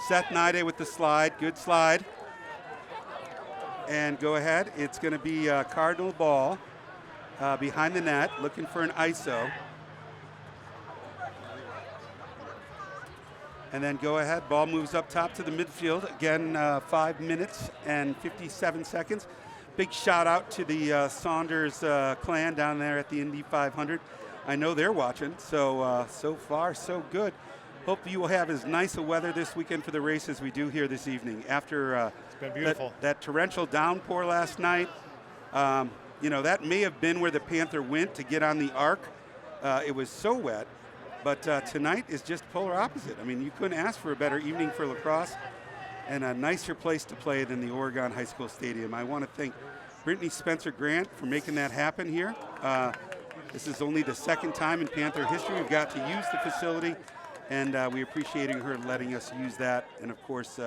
Speaker 1: Seth Nide with the slide. Good slide. And go ahead. It's going to be a Cardinal ball behind the net, looking for an ISO. And then go ahead. Ball moves up top to the midfield. Again, 5 minutes and 57 seconds. Big shout out to the Saunders clan down there at the Indy 500. I know they're watching. So so far, so good. Hope you will have as nice a weather this weekend for the race as we do here this evening. After
Speaker 2: It's been beautiful.
Speaker 1: that torrential downpour last night, you know, that may have been where the Panther went to get on the arc. It was so wet. But tonight is just polar opposite. I mean, you couldn't ask for a better evening for lacrosse and a nicer place to play than the Oregon High School Stadium. I want to thank Brittany Spencer Grant for making that happen here. This is only the second time in Panther history we've got to use the facility, and we appreciating her letting us use that, and of course,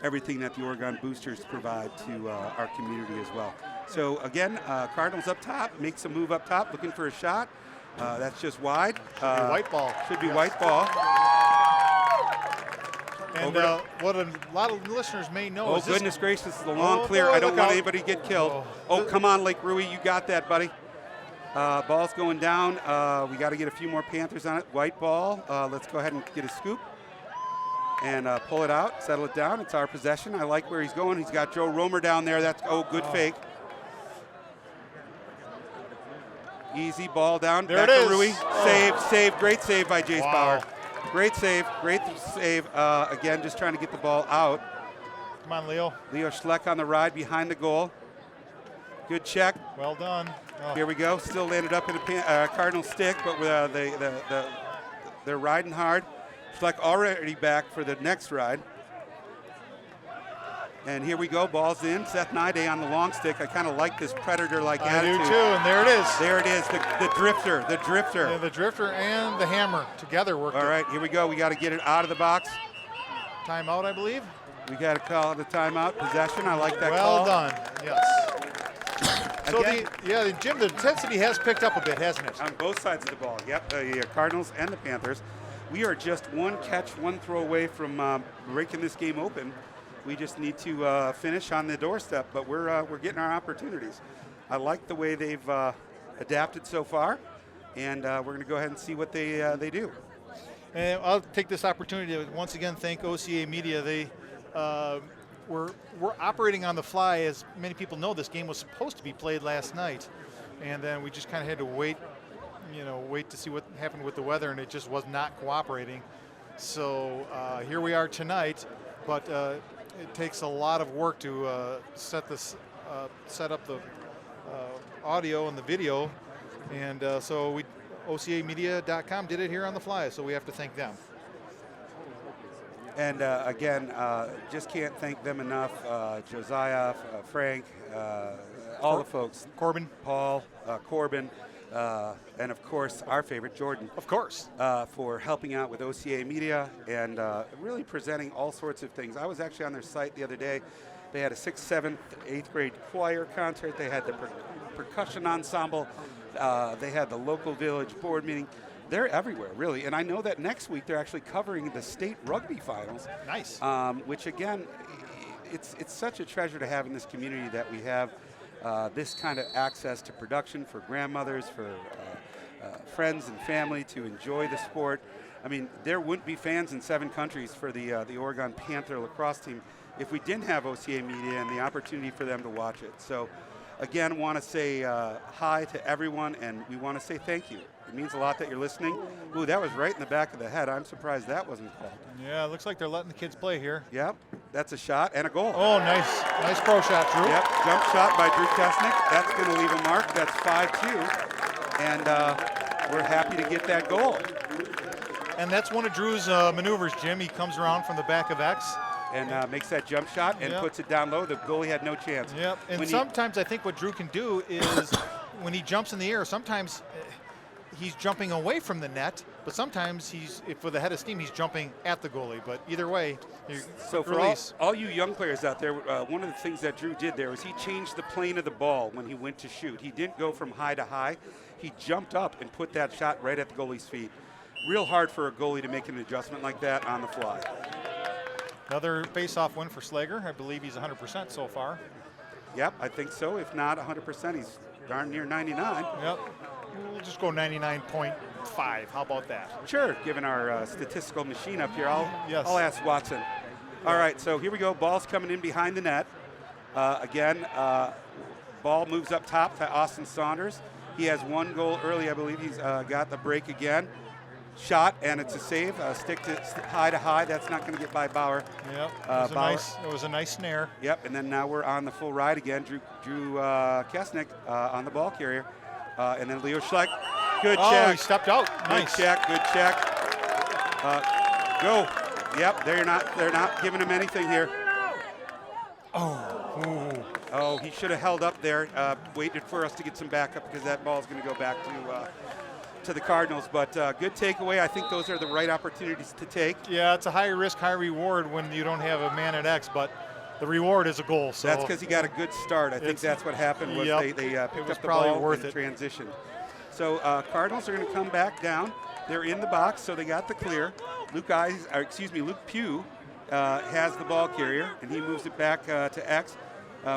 Speaker 1: everything that the Oregon Boosters provide to our community as well. So again, Cardinals up top, makes a move up top, looking for a shot. That's just wide.
Speaker 2: White ball.
Speaker 1: Should be white ball.
Speaker 2: And what a lot of listeners may know
Speaker 1: Oh,
Speaker 2: is this.
Speaker 1: goodness gracious, this is a long
Speaker 2: Oh,
Speaker 1: clear.
Speaker 2: boy,
Speaker 1: I don't
Speaker 2: look
Speaker 1: want
Speaker 2: out.
Speaker 1: anybody to get killed. Oh, come on, Lake Rui, you got that, buddy. Ball's going down. We got to get a few more Panthers on it. White ball. Let's go ahead and get a scoop and pull it out, settle it down. It's our possession. I like where he's going. He's got Joe Romer down there. That's, good fake. Easy ball down.
Speaker 2: There
Speaker 1: Back
Speaker 2: it is.
Speaker 1: to Rui. Save. Great save by Jace
Speaker 2: Wow.
Speaker 1: Bauer. Great save. Again, just trying to get the ball out.
Speaker 2: Come on, Leo.
Speaker 1: Leo Schleck on the ride behind the goal. Good check.
Speaker 2: Well done. Oh.
Speaker 1: Here we go. Still landed up in a Cardinal stick, but they're riding hard. Schleck already back for the next ride. And here we go. Ball's in. Seth Nide on the long stick. I kind of like this predator-like
Speaker 2: I
Speaker 1: attitude.
Speaker 2: do too, and there it is.
Speaker 1: There it is. The drifter. The drifter.
Speaker 2: Yeah, the drifter and the hammer together worked.
Speaker 1: All right, here we go. We got to get it out of the box.
Speaker 2: Timeout, I believe.
Speaker 1: We got to call it a timeout. Possession. I like that
Speaker 2: Well
Speaker 1: call.
Speaker 2: done. Yes. So
Speaker 1: Again,
Speaker 2: Jim, the intensity has picked up a bit, hasn't it?
Speaker 1: on both sides of the ball. Yep, the Cardinals and the Panthers. We are just one catch, one throw away from breaking this game open. We just need to finish on the doorstep, but we're getting our opportunities. I like the way they've adapted so far, and we're going to go ahead and see what they do.
Speaker 2: And I'll take this opportunity to once again thank OCA Media. They we're operating on the fly. As many people know, this game was supposed to be played last night, and then we just kind of had to wait to see what happened with the weather, and it just was not cooperating. So here we are tonight, but it takes a lot of work to set up the audio and the video, and so OCAmedia.com did it here on the fly, so we have to thank them.
Speaker 1: And again, just can't thank them enough. Josiah, Frank, all the folks.
Speaker 2: Corbin.
Speaker 1: Paul, Corbin, and of course our favorite, Jordan.
Speaker 2: Of course.
Speaker 1: For helping out with OCA Media and really presenting all sorts of things. I was actually on their site the other day. They had a 6th, 7th, 8th grade choir concert. They had the percussion ensemble. They had the local village board meeting. They're everywhere, really. And I know that next week they're actually covering the state rugby finals.
Speaker 2: Nice.
Speaker 1: Which, again, it's such a treasure to have in this community that we have this kind of access to production for grandmothers, for friends and family to enjoy the sport. I mean, there wouldn't be fans in 7 countries for the Oregon Panther lacrosse team if we didn't have OCA Media and the opportunity for them to watch it. So, again, want to say hi to everyone, and we want to say thank you. It means a lot that you're listening. Ooh, that was right in the back of the head. I'm surprised that wasn't called.
Speaker 2: Yeah, it looks like they're letting the kids play here.
Speaker 1: Yep, that's a shot and a goal.
Speaker 2: Oh, nice pro shot, Drew.
Speaker 1: Yep, jump shot by Drew Kesnick. That's going to leave a mark. That's 5-2, and we're happy to get that goal.
Speaker 2: And that's one of Drew's maneuvers, Jim. He comes around from the back of X.
Speaker 1: And makes that jump shot and puts it down low. The goalie had no chance.
Speaker 2: Yep, and sometimes I think what Drew can do is when he jumps in the air, sometimes he's jumping away from the net, but sometimes if with a head of steam, he's jumping at the goalie. But either way,
Speaker 1: so for all you young players out there, one of the things that Drew did there was he changed the plane of the ball when he went to shoot. He didn't go from high to high. He jumped up and put that shot right at the goalie's feet. Real hard for a goalie to make an adjustment like that on the fly.
Speaker 2: Another face-off win for Slager. I believe he's 100% so far.
Speaker 1: Yep, I think so. If not 100%, he's darn near 99.
Speaker 2: Yep. We'll just go 99.5. How about that?
Speaker 1: Sure, given our statistical machine up here, I'll ask Watson.
Speaker 2: Yeah.
Speaker 1: All right, so here we go. Ball's coming in behind the net. Again, ball moves up top to Austin Saunders. He has 1 goal early, I believe. He's got the break again. Shot, and it's a save. Stick to high. That's not going to get by Bauer.
Speaker 2: Yep. It was a nice snare.
Speaker 1: Yep. And then now we're on the full ride again. Drew Kesnick on the ball carrier, and then Leo Schleck. Good check.
Speaker 2: Oh, he stepped out. Nice.
Speaker 1: Good check. Go. Yep. They're not giving him anything here.
Speaker 2: Oh. Ooh.
Speaker 1: Oh, he should have held up there. Waited for us to get some backup because that ball is going to go back to the Cardinals, but good takeaway. I think those are the right opportunities to take.
Speaker 2: Yeah, it's a high risk, high reward when you don't have a man at X, but the reward is a goal. So
Speaker 1: that's because he got a good start. I think that's what happened. Was they picked up the ball and transitioned. So Cardinals are going to come back down. They're in the box, so they got the clear. Luke Pugh has the ball carrier, and he moves it back to X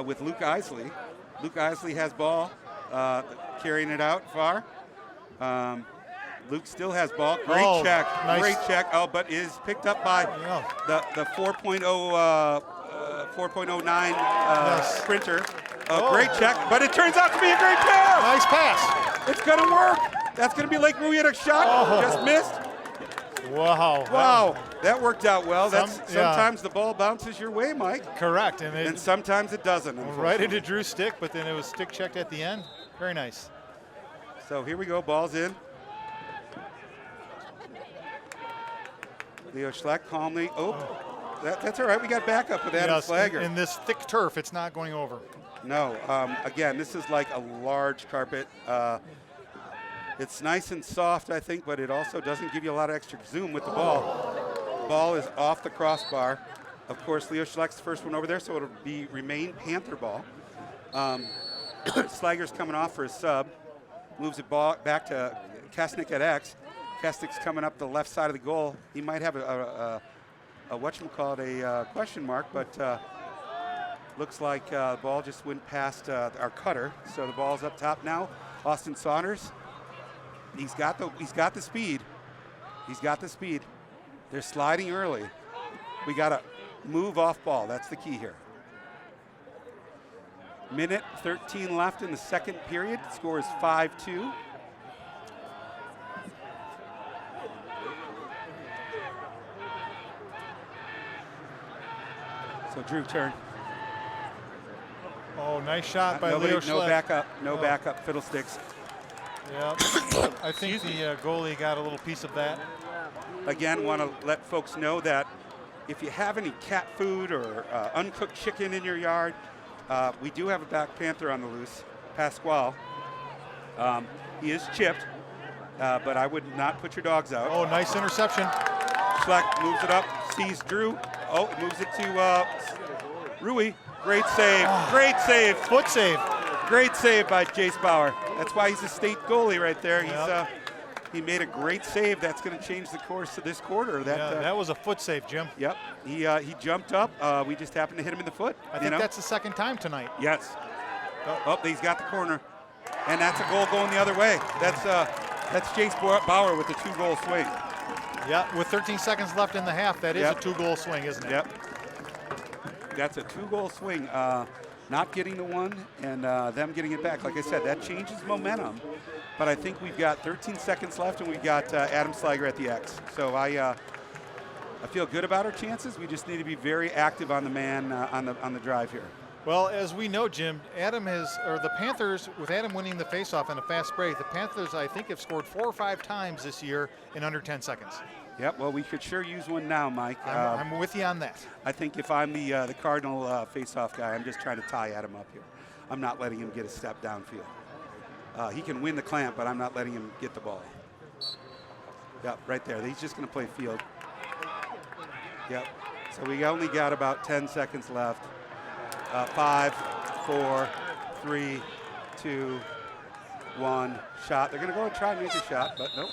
Speaker 1: with Luke Isley. Luke Isley has ball, carrying it out far. Luke still has ball. Great check.
Speaker 2: Nice.
Speaker 1: Great check. Oh, but is picked up by the 4.09 sprinter. Great check, but it turns out to be a great pass.
Speaker 2: Nice pass.
Speaker 1: It's going to work. That's going to be Lake Louie at a shot. Just missed. Wow. That worked out well. Sometimes the ball bounces your way, Mike.
Speaker 2: Correct.
Speaker 1: And sometimes it doesn't.
Speaker 2: Right into Drew's stick, but then it was stick checked at the end. Very nice.
Speaker 1: So here we go, ball's in. Leo Schleck calmly. That's all right. We got backup with Adam Slager.
Speaker 2: In this thick turf, it's not going over.
Speaker 1: No. Again, this is like a large carpet. It's nice and soft, I think, but it also doesn't give you a lot of extra zoom with the ball. The ball is off the crossbar. Of course, Leo Schleck's the first one over there, so it'll remain Panther ball. Slager's coming off for his sub. Moves it back to Kesnick at X. Kesnick's coming up the left side of the goal. He might have a question mark, but looks like the ball just went past our cutter. So the ball's up top now. Austin Saunders. He's got the speed. They're sliding early. We got to move off ball. That's the key here. Minute 13 left in the second period. The score is 5-2. So Drew, turn.
Speaker 2: Oh, nice shot by Leo Schleck.
Speaker 1: No backup, fiddlesticks.
Speaker 2: Yeah, I think the goalie got a little piece of that.
Speaker 1: Again, want to let folks know that if you have any cat food or uncooked chicken in your yard, we do have a back Panther on the loose, Pasquale. He is chipped, but I would not put your dogs out.
Speaker 2: Oh, nice interception.
Speaker 1: Schleck moves it up, sees Drew. Oh, it moves it to Rui. Great save. Great save.
Speaker 2: Foot save.
Speaker 1: Great save by Jace Bauer. That's why he's a state goalie right there. He made a great save. That's going to change the course of this quarter.
Speaker 2: That was a foot save, Jim.
Speaker 1: Yep. He jumped up. We just happened to hit him in the foot.
Speaker 2: I think that's the second time tonight.
Speaker 1: Yes. Oh, he's got the corner. And that's a goal going the other way. That's Jace Bauer with the 2-goal swing.
Speaker 2: Yeah, with 13 seconds left in the half, that is a 2-goal swing, isn't it?
Speaker 1: Yep. That's a 2-goal swing. Not getting the one and them getting it back. Like I said, that changes momentum. But I think we've got 13 seconds left, and we've got Adam Slager at the X. So I feel good about our chances. We just need to be very active on the man on the drive here.
Speaker 2: Well, as we know, Jim, the Panthers, with Adam winning the faceoff and a fast break, the Panthers, I think, have scored 4 or 5 times this year in under 10 seconds.
Speaker 1: Yep, well, we could sure use one now, Mike.
Speaker 2: I'm with you on that.
Speaker 1: I think if I'm the Cardinal faceoff guy, I'm just trying to tie Adam up here. I'm not letting him get a step downfield. He can win the clamp, but I'm not letting him get the ball. Yep, right there. He's just going to play field. Yep. So we only got about 10 seconds left. 5, 4, 3, 2, 1. Shot. They're going to go and try and make a shot, but nope.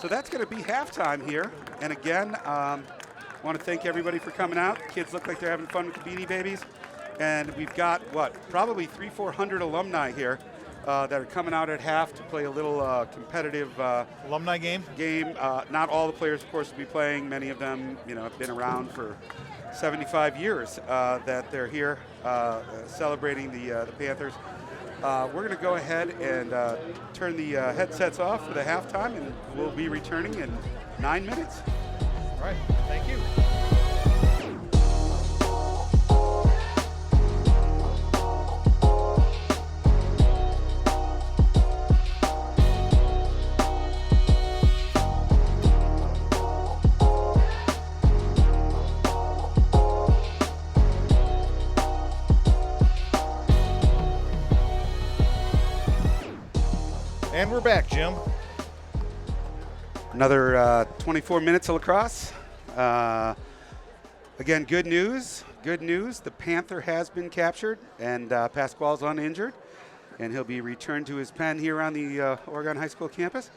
Speaker 1: So that's going to be halftime here. And again, want to thank everybody for coming out. Kids look like they're having fun with the Beanie Babies. And we've got, probably 300-400 alumni here that are coming out at half to play a little competitive
Speaker 2: alumni game.
Speaker 1: Not all the players, of course, will be playing. Many of them, have been around for 75 years that they're here celebrating the Panthers. We're going to go ahead and turn the headsets off for the halftime, and we'll be returning in 9 minutes.
Speaker 2: All right, thank you. And we're back, Jim.
Speaker 1: Another 24 minutes of lacrosse. Again, good news. Good news. The Panther has been captured, and Pasquale's uninjured, and he'll be returned to his pen here on the Oregon High School campus.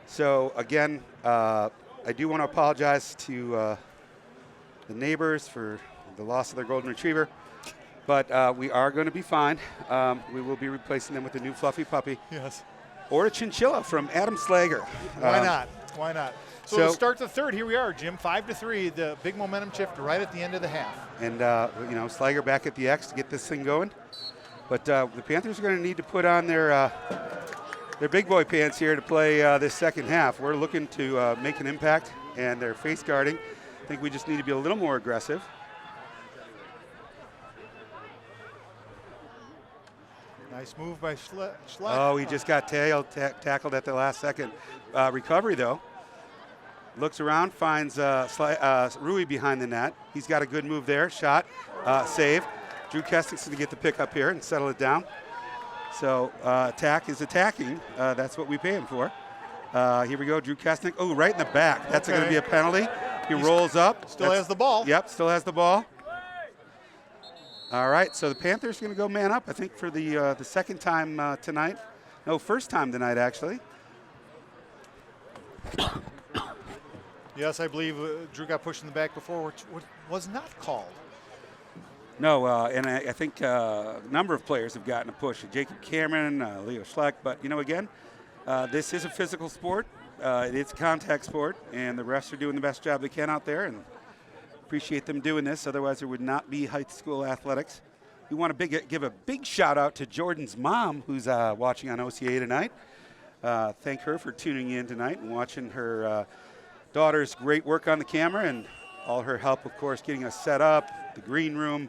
Speaker 1: So again, I do want to apologize to the neighbors for the loss of their golden retriever, but we are going to be fine. We will be replacing them with a new fluffy puppy.
Speaker 2: Yes.
Speaker 1: Or a chinchilla from Adam Slager.
Speaker 2: Why not? Why not? So
Speaker 1: so
Speaker 2: to start the third, here we are, Jim, 5-3. The big momentum shift right at the end of the half.
Speaker 1: And, Slager back at the X to get this thing going. But the Panthers are going to need to put on their big boy pants here to play this second half. We're looking to make an impact, and they're face guarding. I think we just need to be a little more aggressive.
Speaker 2: Nice move by Schleck.
Speaker 1: Oh, he just got tackled at the last second. Recovery, though. Looks around, finds Rui behind the net. He's got a good move there. Shot, save. Drew Kesnick's going to get the pick up here and settle it down. So attack is attacking. That's what we pay him for. Here we go, Drew Kesnick. Oh, right in the back. That's going to be a penalty. He rolls up.
Speaker 2: Still has the ball.
Speaker 1: Yep, still has the ball. All right, so the Panthers are going to go man up, I think, for the second time tonight. No, first time tonight, actually.
Speaker 2: Yes, I believe Drew got pushed in the back before, which was not called.
Speaker 1: No, and I think a number of players have gotten a push. Jacob Cameron, Leo Schleck. But, again, this is a physical sport. It's a contact sport, and the refs are doing the best job they can out there. And appreciate them doing this. Otherwise, there would not be high school athletics. We want to give a big shout out to Jordan's mom, who's watching on OCA tonight. Thank her for tuning in tonight and watching her daughter's great work on the camera and all her help, of course, getting us set up, the green room,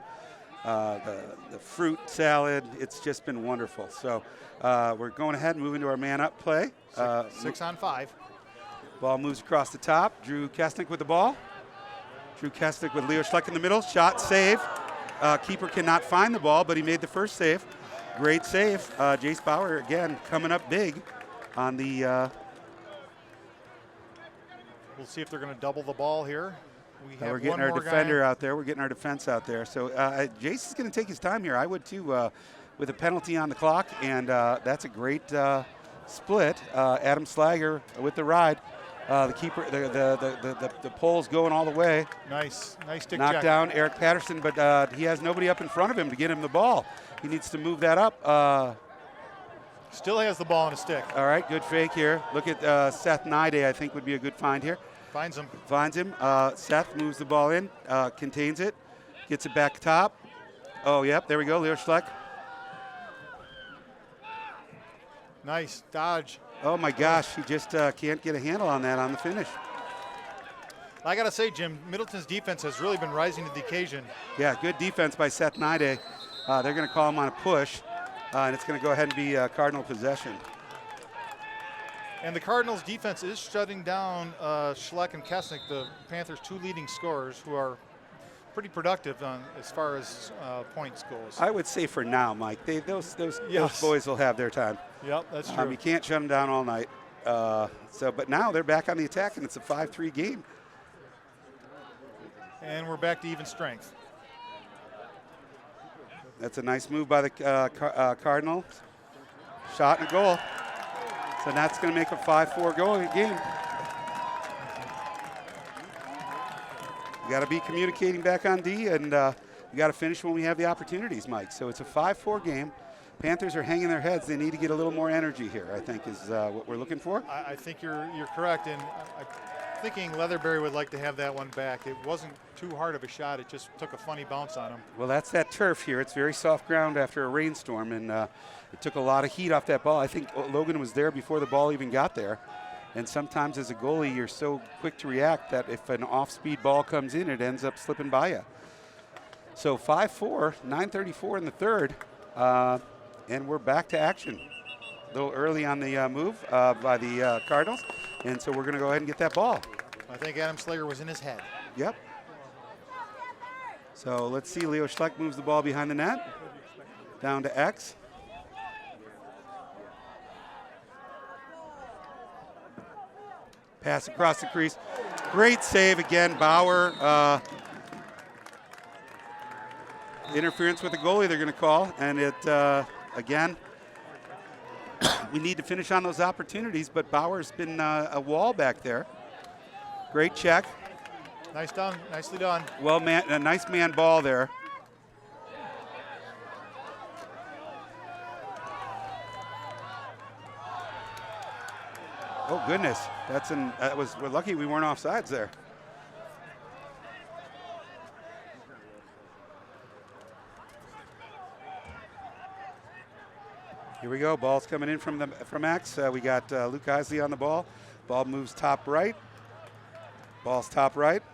Speaker 1: the fruit salad. It's just been wonderful. So we're going ahead and moving to our man-up play.
Speaker 2: 6 on 5.
Speaker 1: Ball moves across the top. Drew Kesnick with the ball. Drew Kesnick with Leo Schleck in the middle. Shot, save. Keeper cannot find the ball, but he made the first save. Great save. Jace Bauer, again, coming up big on the...
Speaker 2: We'll see if they're going to double the ball here.
Speaker 1: We're getting our defender out there. We're getting our defense out there. So Jace is going to take his time here. I would, too, with a penalty on the clock, and that's a great split. Adam Slager with the ride. The keeper, the pole's going all the way.
Speaker 2: Nice stick
Speaker 1: Knocked
Speaker 2: check.
Speaker 1: down Eric Patterson, but he has nobody up in front of him to get him the ball. He needs to move that up.
Speaker 2: Still has the ball on a stick.
Speaker 1: All right, good fake here. Look at Seth Nide, I think would be a good find here.
Speaker 2: Finds him.
Speaker 1: Finds him. Seth moves the ball in, contains it, gets it back top. Oh, yep, there we go, Leo Schleck.
Speaker 2: Nice dodge.
Speaker 1: Oh my gosh, he just can't get a handle on that on the finish.
Speaker 2: I got to say, Jim, Middleton's defense has really been rising to the occasion.
Speaker 1: Yeah, good defense by Seth Nide. They're going to call him on a push, and it's going to go ahead and be Cardinal possession.
Speaker 2: And the Cardinals' defense is shutting down Schleck and Kesnick, the Panthers' 2 leading scorers, who are pretty productive as far as points goes.
Speaker 1: I would say for now, Mike, those
Speaker 2: Yes.
Speaker 1: boys will have their time.
Speaker 2: Yep, that's true.
Speaker 1: You can't shut them down all night. But now they're back on the attack, and it's a 5-3 game.
Speaker 2: And we're back to even strength.
Speaker 1: That's a nice move by the Cardinals. Shot and a goal. So that's going to make a 5-4 game. You got to be communicating back on D, and you got to finish when we have the opportunities, Mike. So it's a 5-4 game. Panthers are hanging their heads. They need to get a little more energy here, I think, is what we're looking for.
Speaker 2: I think you're correct. And thinking Leatherberry would like to have that one back. It wasn't too hard of a shot. It just took a funny bounce on him.
Speaker 1: Well, that's that turf here. It's very soft ground after a rainstorm, and it took a lot of heat off that ball. I think Logan was there before the ball even got there. And sometimes as a goalie, you're so quick to react that if an off-speed ball comes in, it ends up slipping by you. So 5-4, 9:34 in the third, and we're back to action. A little early on the move by the Cardinals, and so we're going to go ahead and get that ball.
Speaker 2: I think Adam Slager was in his head.
Speaker 1: Yep. So let's see, Leo Schleck moves the ball behind the net, down to X. Pass across the crease. Great save again, Bauer. Interference with the goalie they're going to call, and it, again, we need to finish on those opportunities, but Bauer's been a wall back there. Great check.
Speaker 2: Nicely done.
Speaker 1: Well, a nice man ball there. Oh goodness, we're lucky we weren't offsides there. Here we go. Ball's coming in from X. We got Luke Isley on the ball. Ball moves top right. Ball's top right.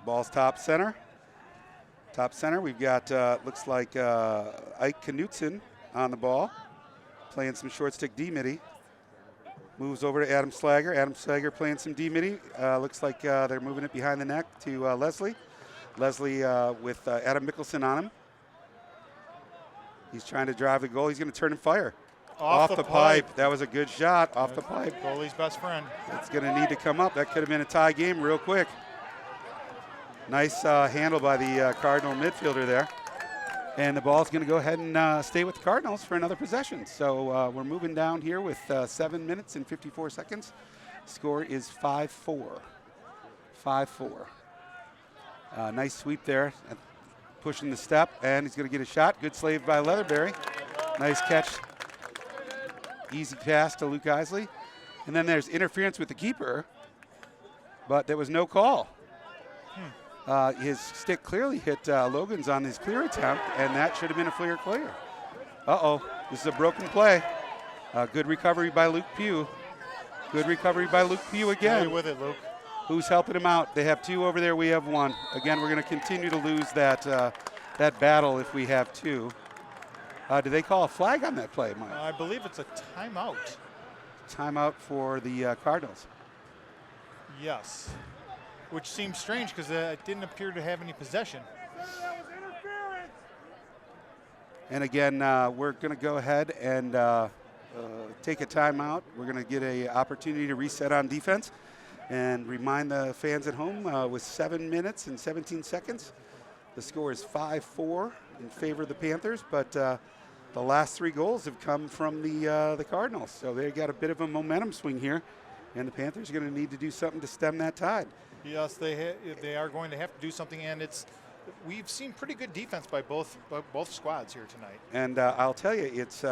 Speaker 1: Ball's top center. Top center. We've got looks like Ike Knutson on the ball, playing some short stick D-midi. Moves over to Adam Slager. Adam Slager playing some D-midi. Looks like they're moving it behind the neck to Leslie. Leslie with Adam Mickelson on him. He's trying to drive the goal. He's going to turn and fire. Off the pipe. That was a good shot. Off the pipe.
Speaker 2: Goalie's best friend.
Speaker 1: It's going to need to come up. That could have been a tie game real quick. Nice handle by the Cardinal midfielder there. And the ball's going to go ahead and stay with the Cardinals for another possession. So we're moving down here with 7 minutes and 54 seconds. Score is 5-4. 5-4. Nice sweep there. Pushing the step, and he's going to get a shot. Good slave by Leatherberry. Nice catch. Easy pass to Luke Isley. And then there's interference with the keeper, but there was no call. His stick clearly hit Logan's on his clear attempt, and that should have been a clear. Uh-oh, this is a broken play. Good recovery by Luke Pugh. Good recovery by Luke Pugh again.
Speaker 2: Stay with it, Luke.
Speaker 1: Who's helping him out? They have two over there. We have one. Again, we're going to continue to lose that battle if we have two. Do they call a flag on that play, Mike?
Speaker 2: I believe it's a timeout.
Speaker 1: Timeout for the Cardinals.
Speaker 2: Yes, which seems strange because it didn't appear to have any possession.
Speaker 1: And again, we're going to go ahead and take a timeout. We're going to get an opportunity to reset on defense. And remind the fans at home with 7 minutes and 17 seconds. The score is 5-4 in favor of the Panthers, but the last 3 goals have come from the Cardinals. So they got a bit of a momentum swing here, and the Panthers are going to need to do something to stem that tide.
Speaker 2: Yes, they are going to have to do something, and we've seen pretty good defense by both squads here tonight.
Speaker 1: And I'll tell you, it's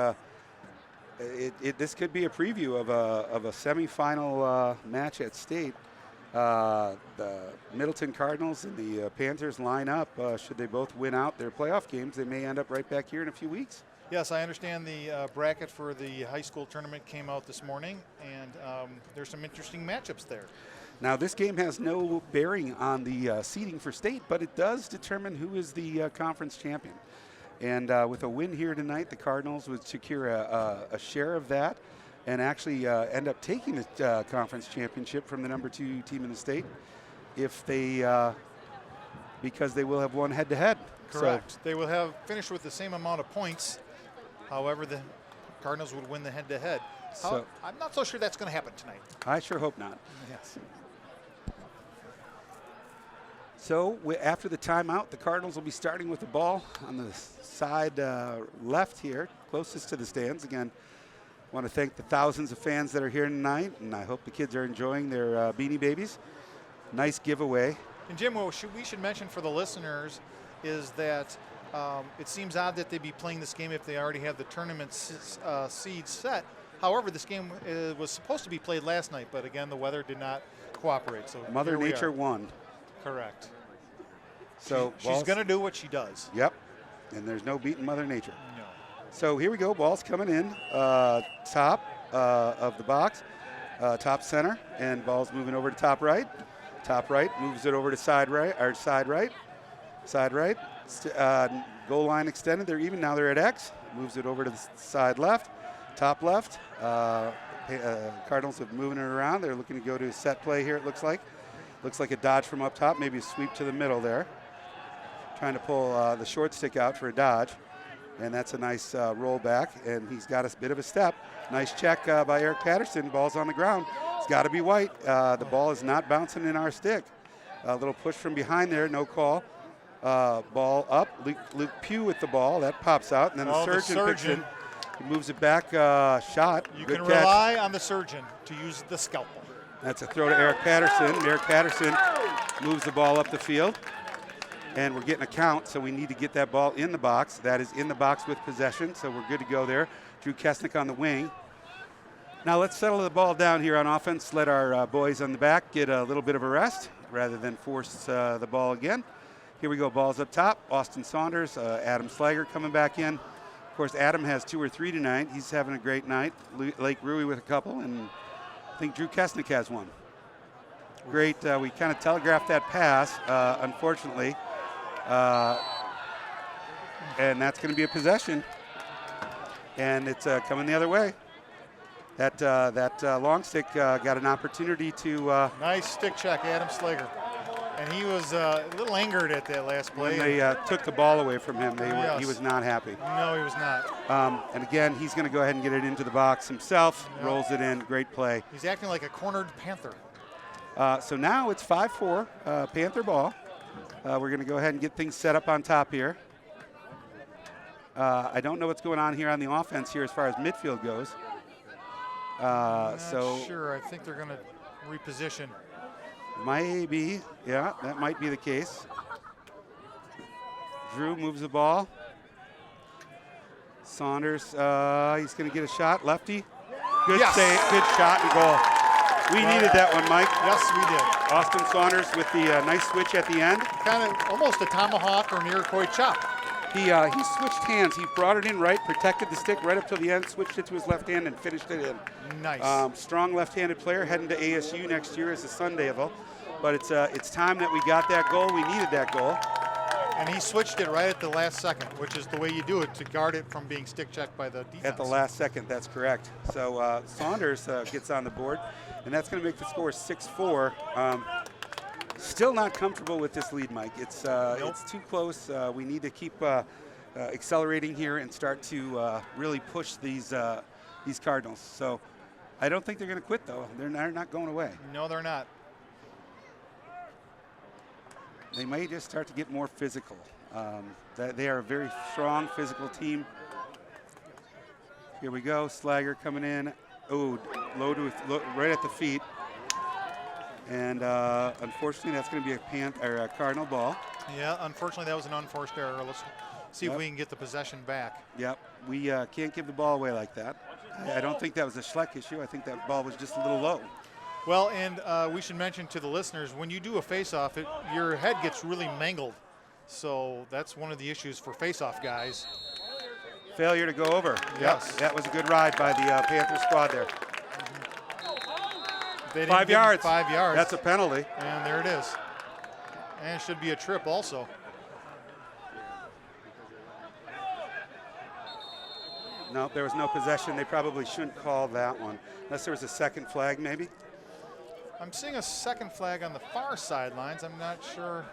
Speaker 1: this could be a preview of a semifinal match at state. The Middleton Cardinals and the Panthers line up. Should they both win out their playoff games, they may end up right back here in a few weeks.
Speaker 2: Yes, I understand the bracket for the high school tournament came out this morning, and there's some interesting matchups there.
Speaker 1: Now, this game has no bearing on the seeding for state, but it does determine who is the conference champion. And with a win here tonight, the Cardinals would secure a share of that and actually end up taking the conference championship from the number 2 team in the state if they, because they will have won head-to-head.
Speaker 2: Correct. So they will have finished with the same amount of points. However, the Cardinals would win the head-to-head. So I'm not so sure that's going to happen tonight.
Speaker 1: I sure hope not.
Speaker 2: Yes.
Speaker 1: So after the timeout, the Cardinals will be starting with the ball on the side left here, closest to the stands. Again, I want to thank the thousands of fans that are here tonight, and I hope the kids are enjoying their Beanie Babies. Nice giveaway.
Speaker 2: And Jim, what we should mention for the listeners is that it seems odd that they'd be playing this game if they already have the tournament seeds set. However, this game was supposed to be played last night, but again, the weather did not cooperate. So
Speaker 1: Mother Nature won.
Speaker 2: Correct.
Speaker 1: So
Speaker 2: she's going to do what she does.
Speaker 1: Yep. And there's no beating Mother Nature.
Speaker 2: No.
Speaker 1: So here we go. Ball's coming in top of the box, top center, and ball's moving over to top right. Top right moves it over to side right, or side right. Side right. Goal line extended. They're even now. They're at X. Moves it over to the side left. Top left. Cardinals are moving it around. They're looking to go to a set play here, it looks like. Looks like a dodge from up top, maybe a sweep to the middle there. Trying to pull the short stick out for a dodge. And that's a nice roll back, and he's got a bit of a step. Nice check by Eric Patterson. Ball's on the ground. It's got to be white. The ball is not bouncing in our stick. A little push from behind there, no call. Ball up. Luke Pugh with the ball. That pops out, and then the surgeon picks it. He moves it back, shot.
Speaker 2: You
Speaker 1: Good
Speaker 2: can
Speaker 1: catch.
Speaker 2: rely on the surgeon to use the scalpel.
Speaker 1: That's a throw to Eric Patterson. Eric Patterson moves the ball up the field. And we're getting a count, so we need to get that ball in the box. That is in the box with possession, so we're good to go there. Drew Kesnick on the wing. Now let's settle the ball down here on offense. Let our boys on the back get a little bit of a rest rather than force the ball again. Here we go, ball's up top. Austin Saunders, Adam Slager coming back in. Of course, Adam has 2 or 3 tonight. He's having a great night. Lake Rui with a couple, and I think Drew Kesnick has one. Great, we kind of telegraphed that pass, unfortunately. And that's going to be a possession. And it's coming the other way. That long stick got an opportunity to...
Speaker 2: nice stick check, Adam Slager. And he was a little angered at that last play.
Speaker 1: When they took the ball away from him, he was not happy.
Speaker 2: No, he was not.
Speaker 1: And again, he's going to go ahead and get it into the box himself. Yep. Rolls it in. Great play.
Speaker 2: He's acting like a cornered Panther.
Speaker 1: So now it's 5-4, Panther ball. We're going to go ahead and get things set up on top here. I don't know what's going on here on the offense here as far as midfield goes.
Speaker 2: Not sure. I think they're going to reposition.
Speaker 1: Maybe. Yeah, that might be the case. Drew moves the ball. Saunders, he's going to get a shot. Lefty. Good save. Good shot and goal. We needed that one, Mike.
Speaker 2: Yes, we did.
Speaker 1: Austin Saunders with the nice switch at the end.
Speaker 2: Kind of almost a tomahawk or an Iroquois chop.
Speaker 1: He switched hands. He brought it in right, protected the stick right up till the end, switched it to his left hand, and finished it in.
Speaker 2: Nice.
Speaker 1: Strong left-handed player heading to ASU next year as a Sun Devil. But it's time that we got that goal. We needed that goal.
Speaker 2: And he switched it right at the last second, which is the way you do it to guard it from being stick checked by the defense.
Speaker 1: At the last second, that's correct. So Saunders gets on the board, and that's going to make the score 6-4. Still not comfortable with this lead, Mike. It's too close. We need to keep accelerating here and start to really push these Cardinals. So I don't think they're going to quit, though. They're not going away.
Speaker 2: No, they're not.
Speaker 1: They may just start to get more physical. They are a very strong physical team. Here we go. Slager coming in. Oh, low right at the feet. And unfortunately, that's going to be a Cardinal ball.
Speaker 2: Yeah, unfortunately, that was an unforced error. Let's see if we can get the possession back.
Speaker 1: Yep, we can't give the ball away like that. I don't think that was a Schleck issue. I think that ball was just a little low.
Speaker 2: Well, and we should mention to the listeners, when you do a face-off, your head gets really mangled. So that's one of the issues for face-off guys.
Speaker 1: Failure to go over.
Speaker 2: Yes.
Speaker 1: Yep, that was a good ride by the Panther squad there.
Speaker 2: 5
Speaker 1: yards.
Speaker 2: 5 yards.
Speaker 1: That's a penalty.
Speaker 2: And there it is. And it should be a trip also.
Speaker 1: No, there was no possession. They probably shouldn't call that one. Unless there was a second flag, maybe.
Speaker 2: I'm seeing a second flag on the far sidelines. I'm not sure.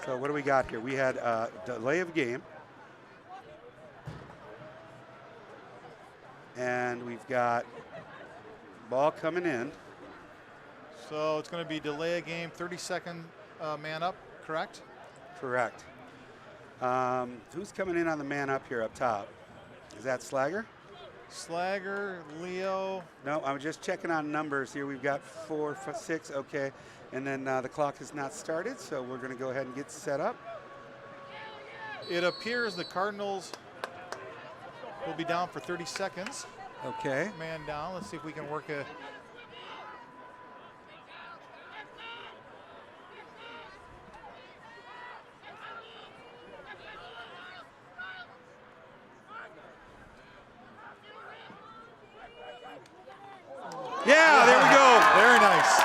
Speaker 1: So what do we got here? We had a delay of game. And we've got ball coming in.
Speaker 2: So it's going to be delay a game, 30-second man up, correct?
Speaker 1: Correct. Who's coming in on the man up here up top? Is that Slager?
Speaker 2: Slager, Leo.
Speaker 1: No, I'm just checking on numbers here. We've got 4, 6, okay. And then the clock has not started, so we're going to go ahead and get set up.
Speaker 2: It appears the Cardinals will be down for 30 seconds.
Speaker 1: Okay.
Speaker 2: Man down. Let's see if we can work a.
Speaker 1: Yeah, there we go.
Speaker 2: Very nice.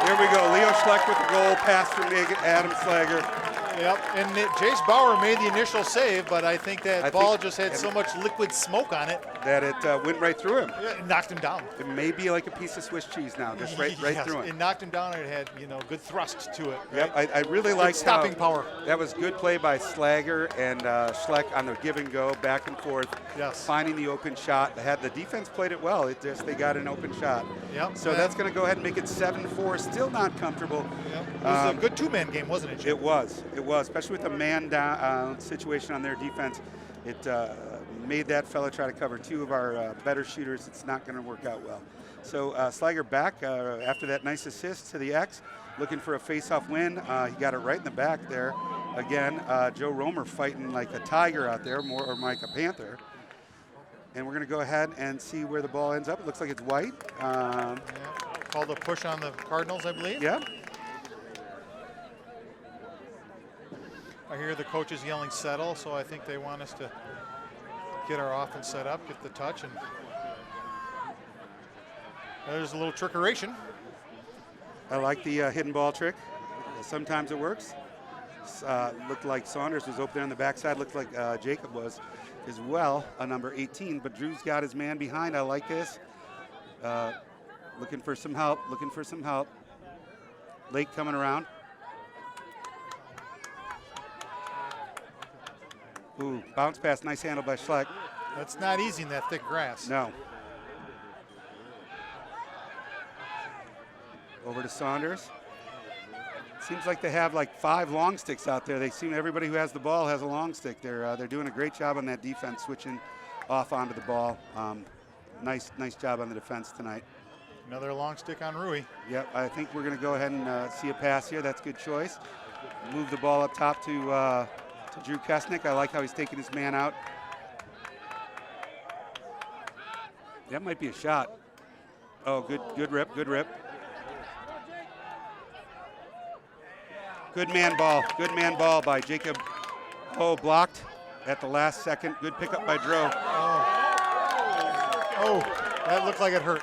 Speaker 1: There we go. Leo Schleck with the goal, pass from Adam Slager.
Speaker 2: Yep, and Jace Bauer made the initial save, but I think that ball just had so much liquid smoke on it
Speaker 1: that it went right through him.
Speaker 2: Yeah, it knocked him down.
Speaker 1: It may be like a piece of Swiss cheese now, just right through him.
Speaker 2: It knocked him down, and it had good thrust to it. Right?
Speaker 1: Yep, I really liked
Speaker 2: stopping power.
Speaker 1: That was good play by Slager and Schleck on the give and go, back and forth.
Speaker 2: Yes.
Speaker 1: Finding the open shot. The defense played it well. It just they got an open shot.
Speaker 2: Yep.
Speaker 1: So that's going to go ahead and make it 7-4. Still not comfortable.
Speaker 2: Yep. It was a good two-man game, wasn't it, Jim?
Speaker 1: It was, especially with the man down situation on their defense. It made that fella try to cover two of our better shooters. It's not going to work out well. So Slager back after that nice assist to the X, looking for a face-off win. He got it right in the back there. Again, Joe Romer fighting like a tiger out there, more or like a panther. And we're going to go ahead and see where the ball ends up. It looks like it's white.
Speaker 2: Yeah. Called a push on the Cardinals, I believe.
Speaker 1: Yeah.
Speaker 2: I hear the coaches yelling settle, so I think they want us to get our offense set up, get the touch, and there's a little trickeration.
Speaker 1: I like the hidden ball trick. Sometimes it works. Looked like Saunders was open there on the backside. Looked like Jacob was as well, a number 18. But Drew's got his man behind. I like this. Looking for some help. Lake coming around. Ooh, bounce pass. Nice handle by Schleck.
Speaker 2: That's not easy in that thick grass.
Speaker 1: No. Over to Saunders. Seems like they have like 5 long sticks out there. Everybody who has the ball has a long stick. They're doing a great job on that defense, switching off onto the ball. Nice job on the defense tonight.
Speaker 2: Another long stick on Rui.
Speaker 1: Yep, I think we're going to go ahead and see a pass here. That's a good choice. Move the ball up top to Drew Kesnick. I like how he's taking his man out. That might be a shot. Oh, good rip. Good man ball by Jacob. Oh, blocked at the last second. Good pickup by Dro.
Speaker 2: Oh, that looked like it hurt.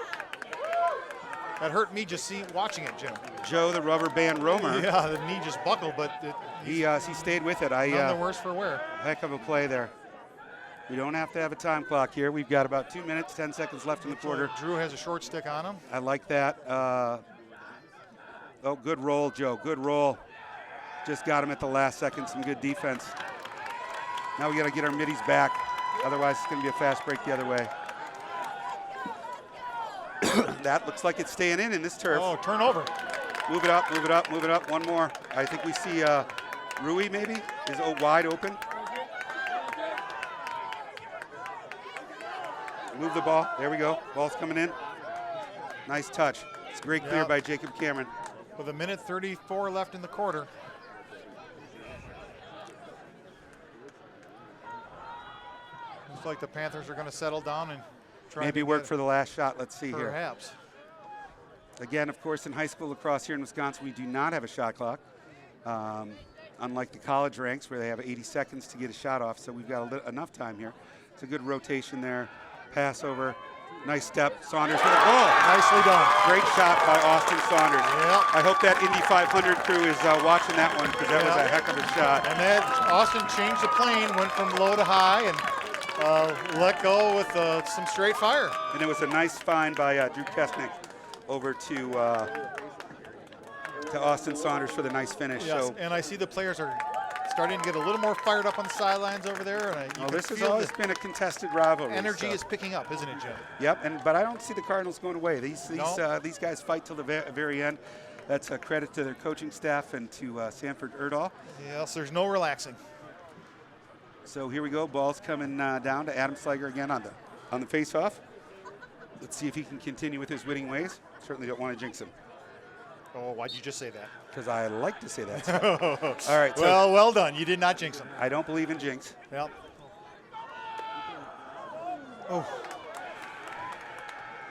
Speaker 2: That hurt me just watching it, Jim.
Speaker 1: Joe, the rubber band roamer.
Speaker 2: Yeah, the knee just buckled, but
Speaker 1: he stayed with it.
Speaker 2: None the worse for wear.
Speaker 1: Heck of a play there. We don't have to have a time clock here. We've got about 2 minutes, 10 seconds left in the quarter.
Speaker 2: Drew has a short stick on him.
Speaker 1: I like that. Oh, good roll, Joe. Good roll. Just got him at the last second. Some good defense. Now we got to get our middies back. Otherwise, it's going to be a fast break the other way. That looks like it's staying in this turf.
Speaker 2: Oh, turnover.
Speaker 1: Move it up. One more. I think we see Rui maybe is wide open. Move the ball. There we go. Ball's coming in. Nice touch. It's a great clear by Jacob Cameron.
Speaker 2: With 1:34 left in the quarter. Looks like the Panthers are going to settle down and try
Speaker 1: maybe work for the last shot. Let's see here.
Speaker 2: Perhaps.
Speaker 1: Again, of course, in high school lacrosse here in Wisconsin, we do not have a shot clock. Unlike the college ranks where they have 80 seconds to get a shot off, so we've got enough time here. It's a good rotation there. Pass over. Nice step. Saunders with a goal.
Speaker 2: Nicely done.
Speaker 1: Great shot by Austin Saunders.
Speaker 2: Yep.
Speaker 1: I hope that Indy 500 crew is watching that one because that was a heck of a shot.
Speaker 2: And then Austin changed the plane, went from low to high, and let go with some straight fire.
Speaker 1: And it was a nice find by Drew Kesnick over to Austin Saunders for the nice finish.
Speaker 2: Yes,
Speaker 1: so,
Speaker 2: and I see the players are starting to get a little more fired up on the sidelines over there. And
Speaker 1: this has always been a contested rivalry.
Speaker 2: Energy is picking up, isn't it, Jim?
Speaker 1: Yep, but I don't see the Cardinals going away. These guys fight till the very end. That's a credit to their coaching staff and to Sanford Erdahl.
Speaker 2: Yes, there's no relaxing.
Speaker 1: So here we go. Ball's coming down to Adam Slager again on the face-off. Let's see if he can continue with his winning ways. Certainly don't want to jinx him.
Speaker 2: Oh, why'd you just say that?
Speaker 1: Because I like to say that. All right. So
Speaker 2: well done. You did not jinx him.
Speaker 1: I don't believe in jinx.
Speaker 2: Yep. Oh.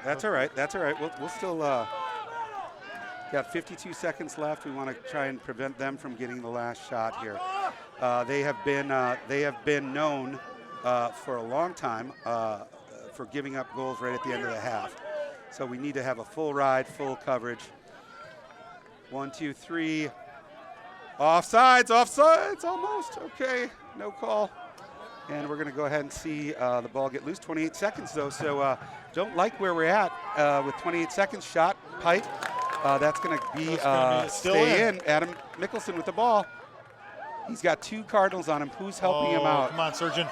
Speaker 1: That's all right. That's all right. We'll still got 52 seconds left. We want to try and prevent them from getting the last shot here. They have been known for a long time for giving up goals right at the end of the half. So we need to have a full ride, full coverage. 1, 2, 3. Offsides, almost. Okay, no call. And we're going to go ahead and see the ball get loose. 28 seconds, though, so don't like where we're at with 28 seconds. Shot, pipe. That's going to be stay in. Adam Mickelson with the ball. He's got 2 Cardinals on him. Who's helping him out?
Speaker 2: Come on, Surgeon.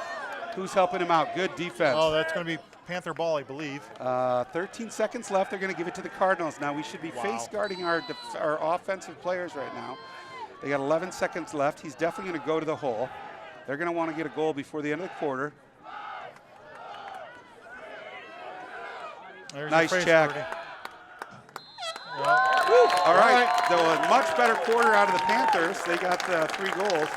Speaker 1: Who's helping him out? Good defense.
Speaker 2: Oh, that's going to be Panther ball, I believe.
Speaker 1: 13 seconds left. They're going to give it to the Cardinals. Now we should be face guarding our offensive players right now. They got 11 seconds left. He's definitely going to go to the hole. They're going to want to get a goal before the end of the quarter.
Speaker 2: There's
Speaker 1: nice check. All right. So a much better quarter out of the Panthers. They got 3 goals.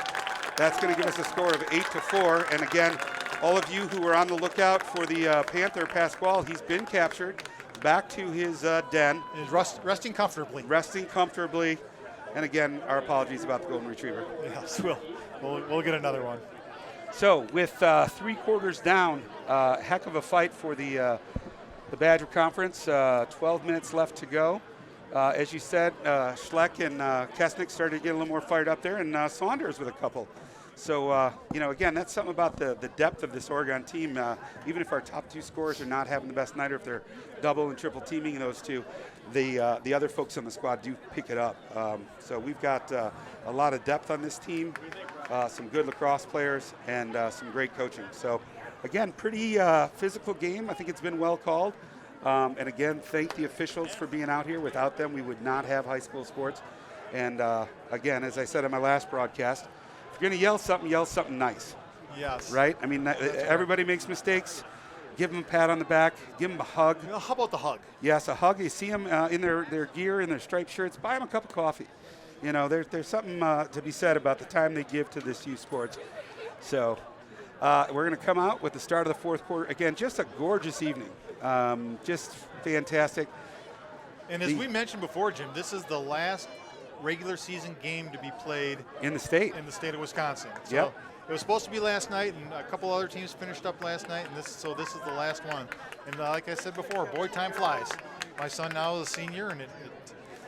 Speaker 1: That's going to give us a score of 8-4. And again, all of you who were on the lookout for the Panther Pasquale, he's been captured, back to his den.
Speaker 2: He's resting comfortably.
Speaker 1: Resting comfortably. And again, our apologies about the golden retriever.
Speaker 2: Yes, we'll get another one.
Speaker 1: So with 3 quarters down, heck of a fight for the Badger Conference. 12 minutes left to go. As you said, Schleck and Kesnick started to get a little more fired up there, and Saunders with a couple. So, again, that's something about the depth of this Oregon team. Even if our top 2 scorers are not having the best night, or if they're double and triple teaming those 2, the other folks on the squad do pick it up. So we've got a lot of depth on this team, some good lacrosse players, and some great coaching. So, again, pretty physical game. I think it's been well called. And again, thank the officials for being out here. Without them, we would not have high school sports. And again, as I said on my last broadcast, if you're going to yell something nice.
Speaker 2: Yes.
Speaker 1: Right? I mean, everybody makes mistakes. Give them a pat on the back. Give them a hug.
Speaker 2: How about the hug?
Speaker 1: Yes, a hug. You see them in their gear, in their striped shirts. Buy them a cup of coffee. There's something to be said about the time they give to this youth sports. So we're going to come out with the start of the 4th quarter. Again, just a gorgeous evening. Just fantastic.
Speaker 2: And as we mentioned before, Jim, this is the last regular season game to be played
Speaker 1: in the state
Speaker 2: of Wisconsin. So
Speaker 1: yep.
Speaker 2: It was supposed to be last night, and a couple other teams finished up last night, and this is the last one. And like I said before, boy, time flies. My son now is a senior, and it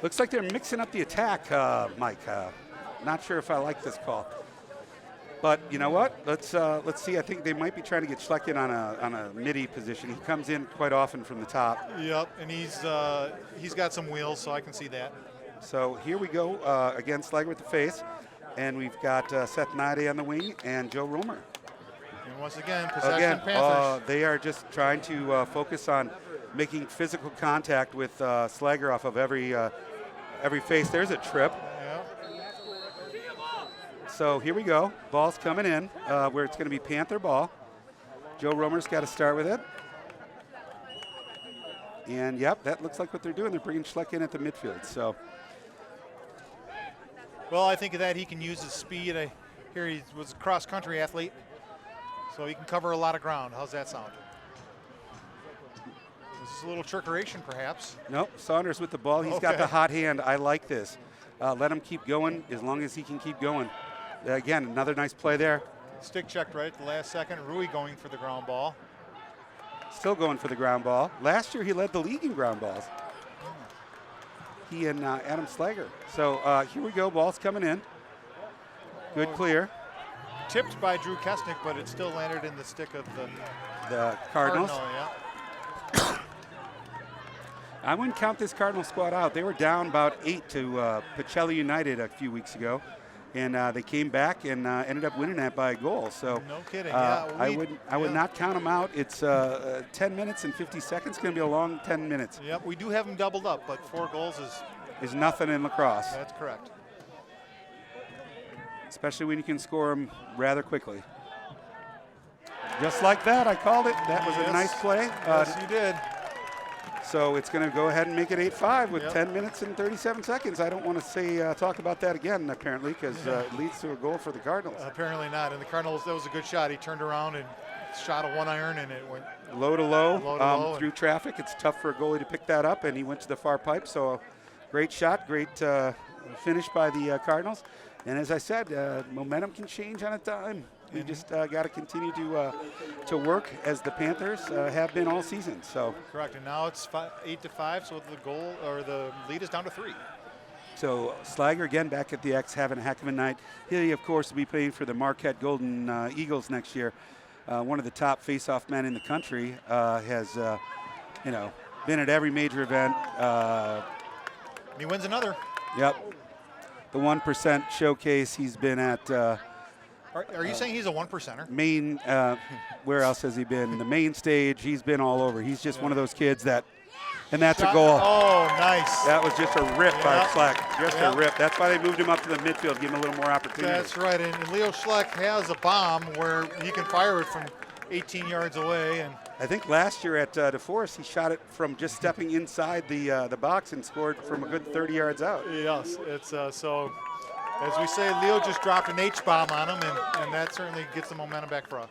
Speaker 1: looks like they're mixing up the attack, Mike. Not sure if I like this call. But you know what? Let's see. I think they might be trying to get Schleck in on a midi position. He comes in quite often from the top.
Speaker 2: Yep, and he's got some wheels, so I can see that.
Speaker 1: So here we go again, Slager with the face, and we've got Seth Nade on the wing and Joe Romer.
Speaker 2: And once again, possession Panthers.
Speaker 1: They are just trying to focus on making physical contact with Slager off of every face. There's a trip. So here we go. Ball's coming in where it's going to be Panther ball. Joe Romer's got to start with it. And, yep, that looks like what they're doing. They're bringing Schleck in at the midfield. So,
Speaker 2: well, I think that he can use his speed. Here he was a cross-country athlete, so he can cover a lot of ground. How's that sound? This is a little trickeration, perhaps.
Speaker 1: Nope, Saunders with the ball. He's got the hot hand. I like this. Let him keep going as long as he can keep going. Again, another nice play there.
Speaker 2: Stick checked right at the last second. Rui going for the ground ball.
Speaker 1: Still going for the ground ball. Last year he led the league in ground balls. He and Adam Slager. So here we go. Ball's coming in. Good clear.
Speaker 2: Tipped by Drew Kesnick, but it still landed in the stick of
Speaker 1: the Cardinals.
Speaker 2: Yeah.
Speaker 1: I wouldn't count this Cardinal squad out. They were down about 8 to Pacelli United a few weeks ago. And they came back and ended up winning that by a goal. So
Speaker 2: no kidding.
Speaker 1: I would not count them out. It's 10 minutes and 50 seconds. It's going to be a long 10 minutes.
Speaker 2: Yep, we do have them doubled up, but 4 goals
Speaker 1: is nothing in lacrosse.
Speaker 2: That's correct.
Speaker 1: Especially when you can score them rather quickly. Just like that, I called it. That was a nice play.
Speaker 2: Yes, you did.
Speaker 1: So it's going to go ahead and make it 8-5 with 10 minutes and 37 seconds. I don't want to talk about that again, apparently, because it leads to a goal for the Cardinals.
Speaker 2: Apparently not. And the Cardinals, that was a good shot. He turned around and shot a 1-iron and it went
Speaker 1: low to low,
Speaker 2: low to low
Speaker 1: through traffic. It's tough for a goalie to pick that up, and he went to the far pipe. So great shot, great finish by the Cardinals. And as I said, momentum can change on a dime. We just got to continue to work as the Panthers have been all season. So
Speaker 2: correct. And now it's 8-5, so the goal or the lead is down to 3.
Speaker 1: So Slager again back at the X, having a heck of a night. He, of course, will be playing for the Marquette Golden Eagles next year. One of the top face-off men in the country, has, been at every major event.
Speaker 2: He wins another.
Speaker 1: Yep. The 1% showcase he's been at.
Speaker 2: Are you saying he's a 1%er?
Speaker 1: Main, where else has he been? The main stage, he's been all over. He's just one of those kids that, and that's a goal.
Speaker 2: Oh, nice.
Speaker 1: That was just a rip by Schleck. Just a rip. That's why they moved him up to the midfield, give him a little more opportunity.
Speaker 2: That's right. And Leo Schleck has a bomb where he can fire it from 18 yards away. And
Speaker 1: I think last year at DeForest, he shot it from just stepping inside the box and scored from a good 30 yards out.
Speaker 2: yes, it's so. As we say, Leo just dropped an H-bomb on him, and that certainly gets the momentum back for us.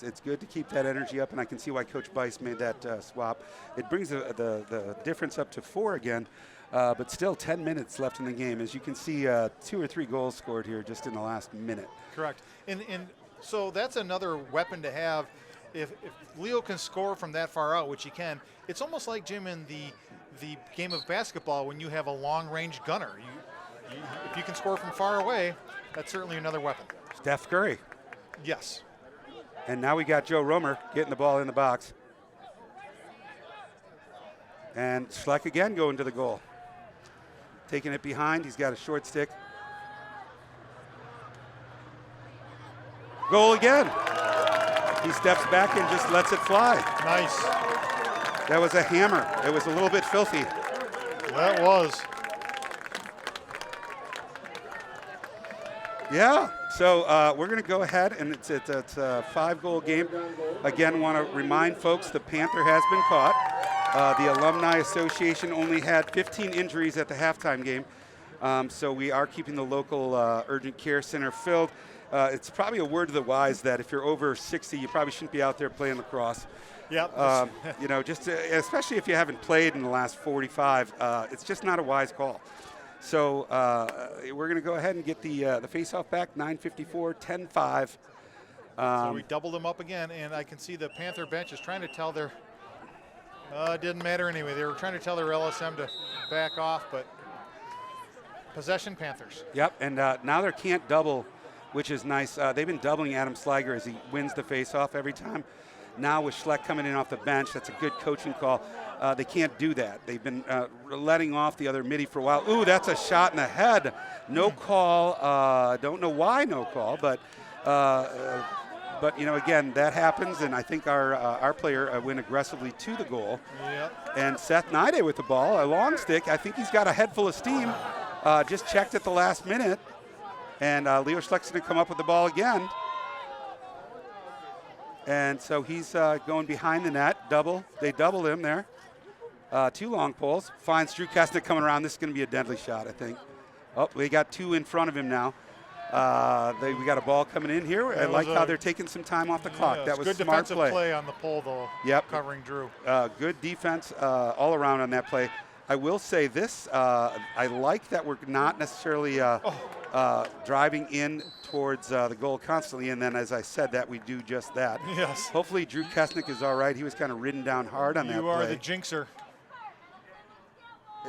Speaker 1: It's good to keep that energy up, and I can see why Coach Bice made that swap. It brings the difference up to 4 again, but still 10 minutes left in the game. As you can see, 2 or 3 goals scored here just in the last minute.
Speaker 2: Correct. And so that's another weapon to have. If Leo can score from that far out, which he can, it's almost like, Jim, in the game of basketball when you have a long-range gunner. If you can score from far away, that's certainly another weapon.
Speaker 1: Steph Curry.
Speaker 2: Yes.
Speaker 1: And now we got Joe Romer getting the ball in the box. And Schleck again going to the goal. Taking it behind, he's got a short stick. Goal again. He steps back and just lets it fly.
Speaker 2: Nice.
Speaker 1: That was a hammer. It was a little bit filthy.
Speaker 2: That was.
Speaker 1: Yeah, so we're going to go ahead, and it's a 5-goal game. Again, want to remind folks the Panther has been caught. The Alumni Association only had 15 injuries at the halftime game, so we are keeping the local urgent care center filled. It's probably a word to the wise that if you're over 60, you probably shouldn't be out there playing lacrosse.
Speaker 2: Yep.
Speaker 1: Especially if you haven't played in the last 45, it's just not a wise call. So we're going to go ahead and get the face-off back, 9:54, 10-5.
Speaker 2: So we doubled them up again, and I can see the Panther bench is trying to tell their it didn't matter anyway. They were trying to tell their LSM to back off, but possession Panthers.
Speaker 1: Yep, and now they can't double, which is nice. They've been doubling Adam Slager as he wins the face-off every time. Now with Schleck coming in off the bench, that's a good coaching call. They can't do that. They've been letting off the other midi for a while. Ooh, that's a shot in the head. No call. Don't know why no call, but again, that happens, and I think our player went aggressively to the goal.
Speaker 2: Yep.
Speaker 1: And Seth Nide with the ball, a long stick. I think he's got a head full of steam. Just checked at the last minute, and Leo Schleck's going to come up with the ball again. And so he's going behind the net, double. They doubled him there. 2 long poles. Finds Drew Kesnick coming around. This is going to be a deadly shot, I think. Oh, we got 2 in front of him now. We got a ball coming in here. I like how they're taking some time off the clock. That was
Speaker 2: good
Speaker 1: smart
Speaker 2: defensive play on the pole, though.
Speaker 1: Yep.
Speaker 2: Covering Drew.
Speaker 1: Good defense all around on that play. I will say this. I like that we're not necessarily driving in towards the goal constantly, and then, as I said, that we do just that.
Speaker 2: Yes.
Speaker 1: Hopefully Drew Kesnick is all right. He was kind of ridden down hard on that play.
Speaker 2: You are the jinxer.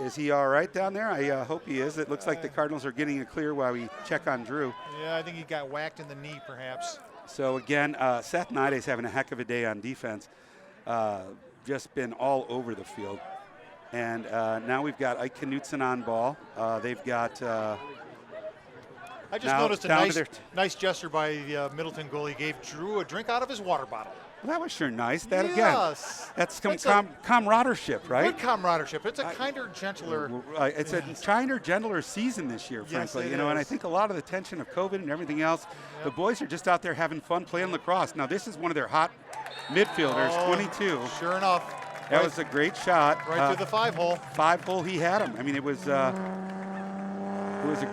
Speaker 1: Is he all right down there? I hope he is. It looks like the Cardinals are getting it clear while we check on Drew.
Speaker 2: Yeah, I think he got whacked in the knee, perhaps.
Speaker 1: So, again, Seth Nide's having a heck of a day on defense. Just been all over the field. And now we've got Ike Knutson on ball. They've got...
Speaker 2: I just noticed a nice gesture by the Middleton goalie. Gave Drew a drink out of his water bottle.
Speaker 1: Well, that was sure nice. That
Speaker 2: yes.
Speaker 1: Again, that's camaraderie, right?
Speaker 2: Good camaraderie. It's a kinder, gentler.
Speaker 1: It's a kinder, gentler season this year, frankly.
Speaker 2: Yes,
Speaker 1: and I think a lot of the tension of COVID and everything else, the boys are just out there having fun playing lacrosse. Now, this is one of their hot midfielders, 22.
Speaker 2: Sure enough.
Speaker 1: That was a great shot.
Speaker 2: Right through the 5-hole.
Speaker 1: 5-hole, he had him. I mean, it was a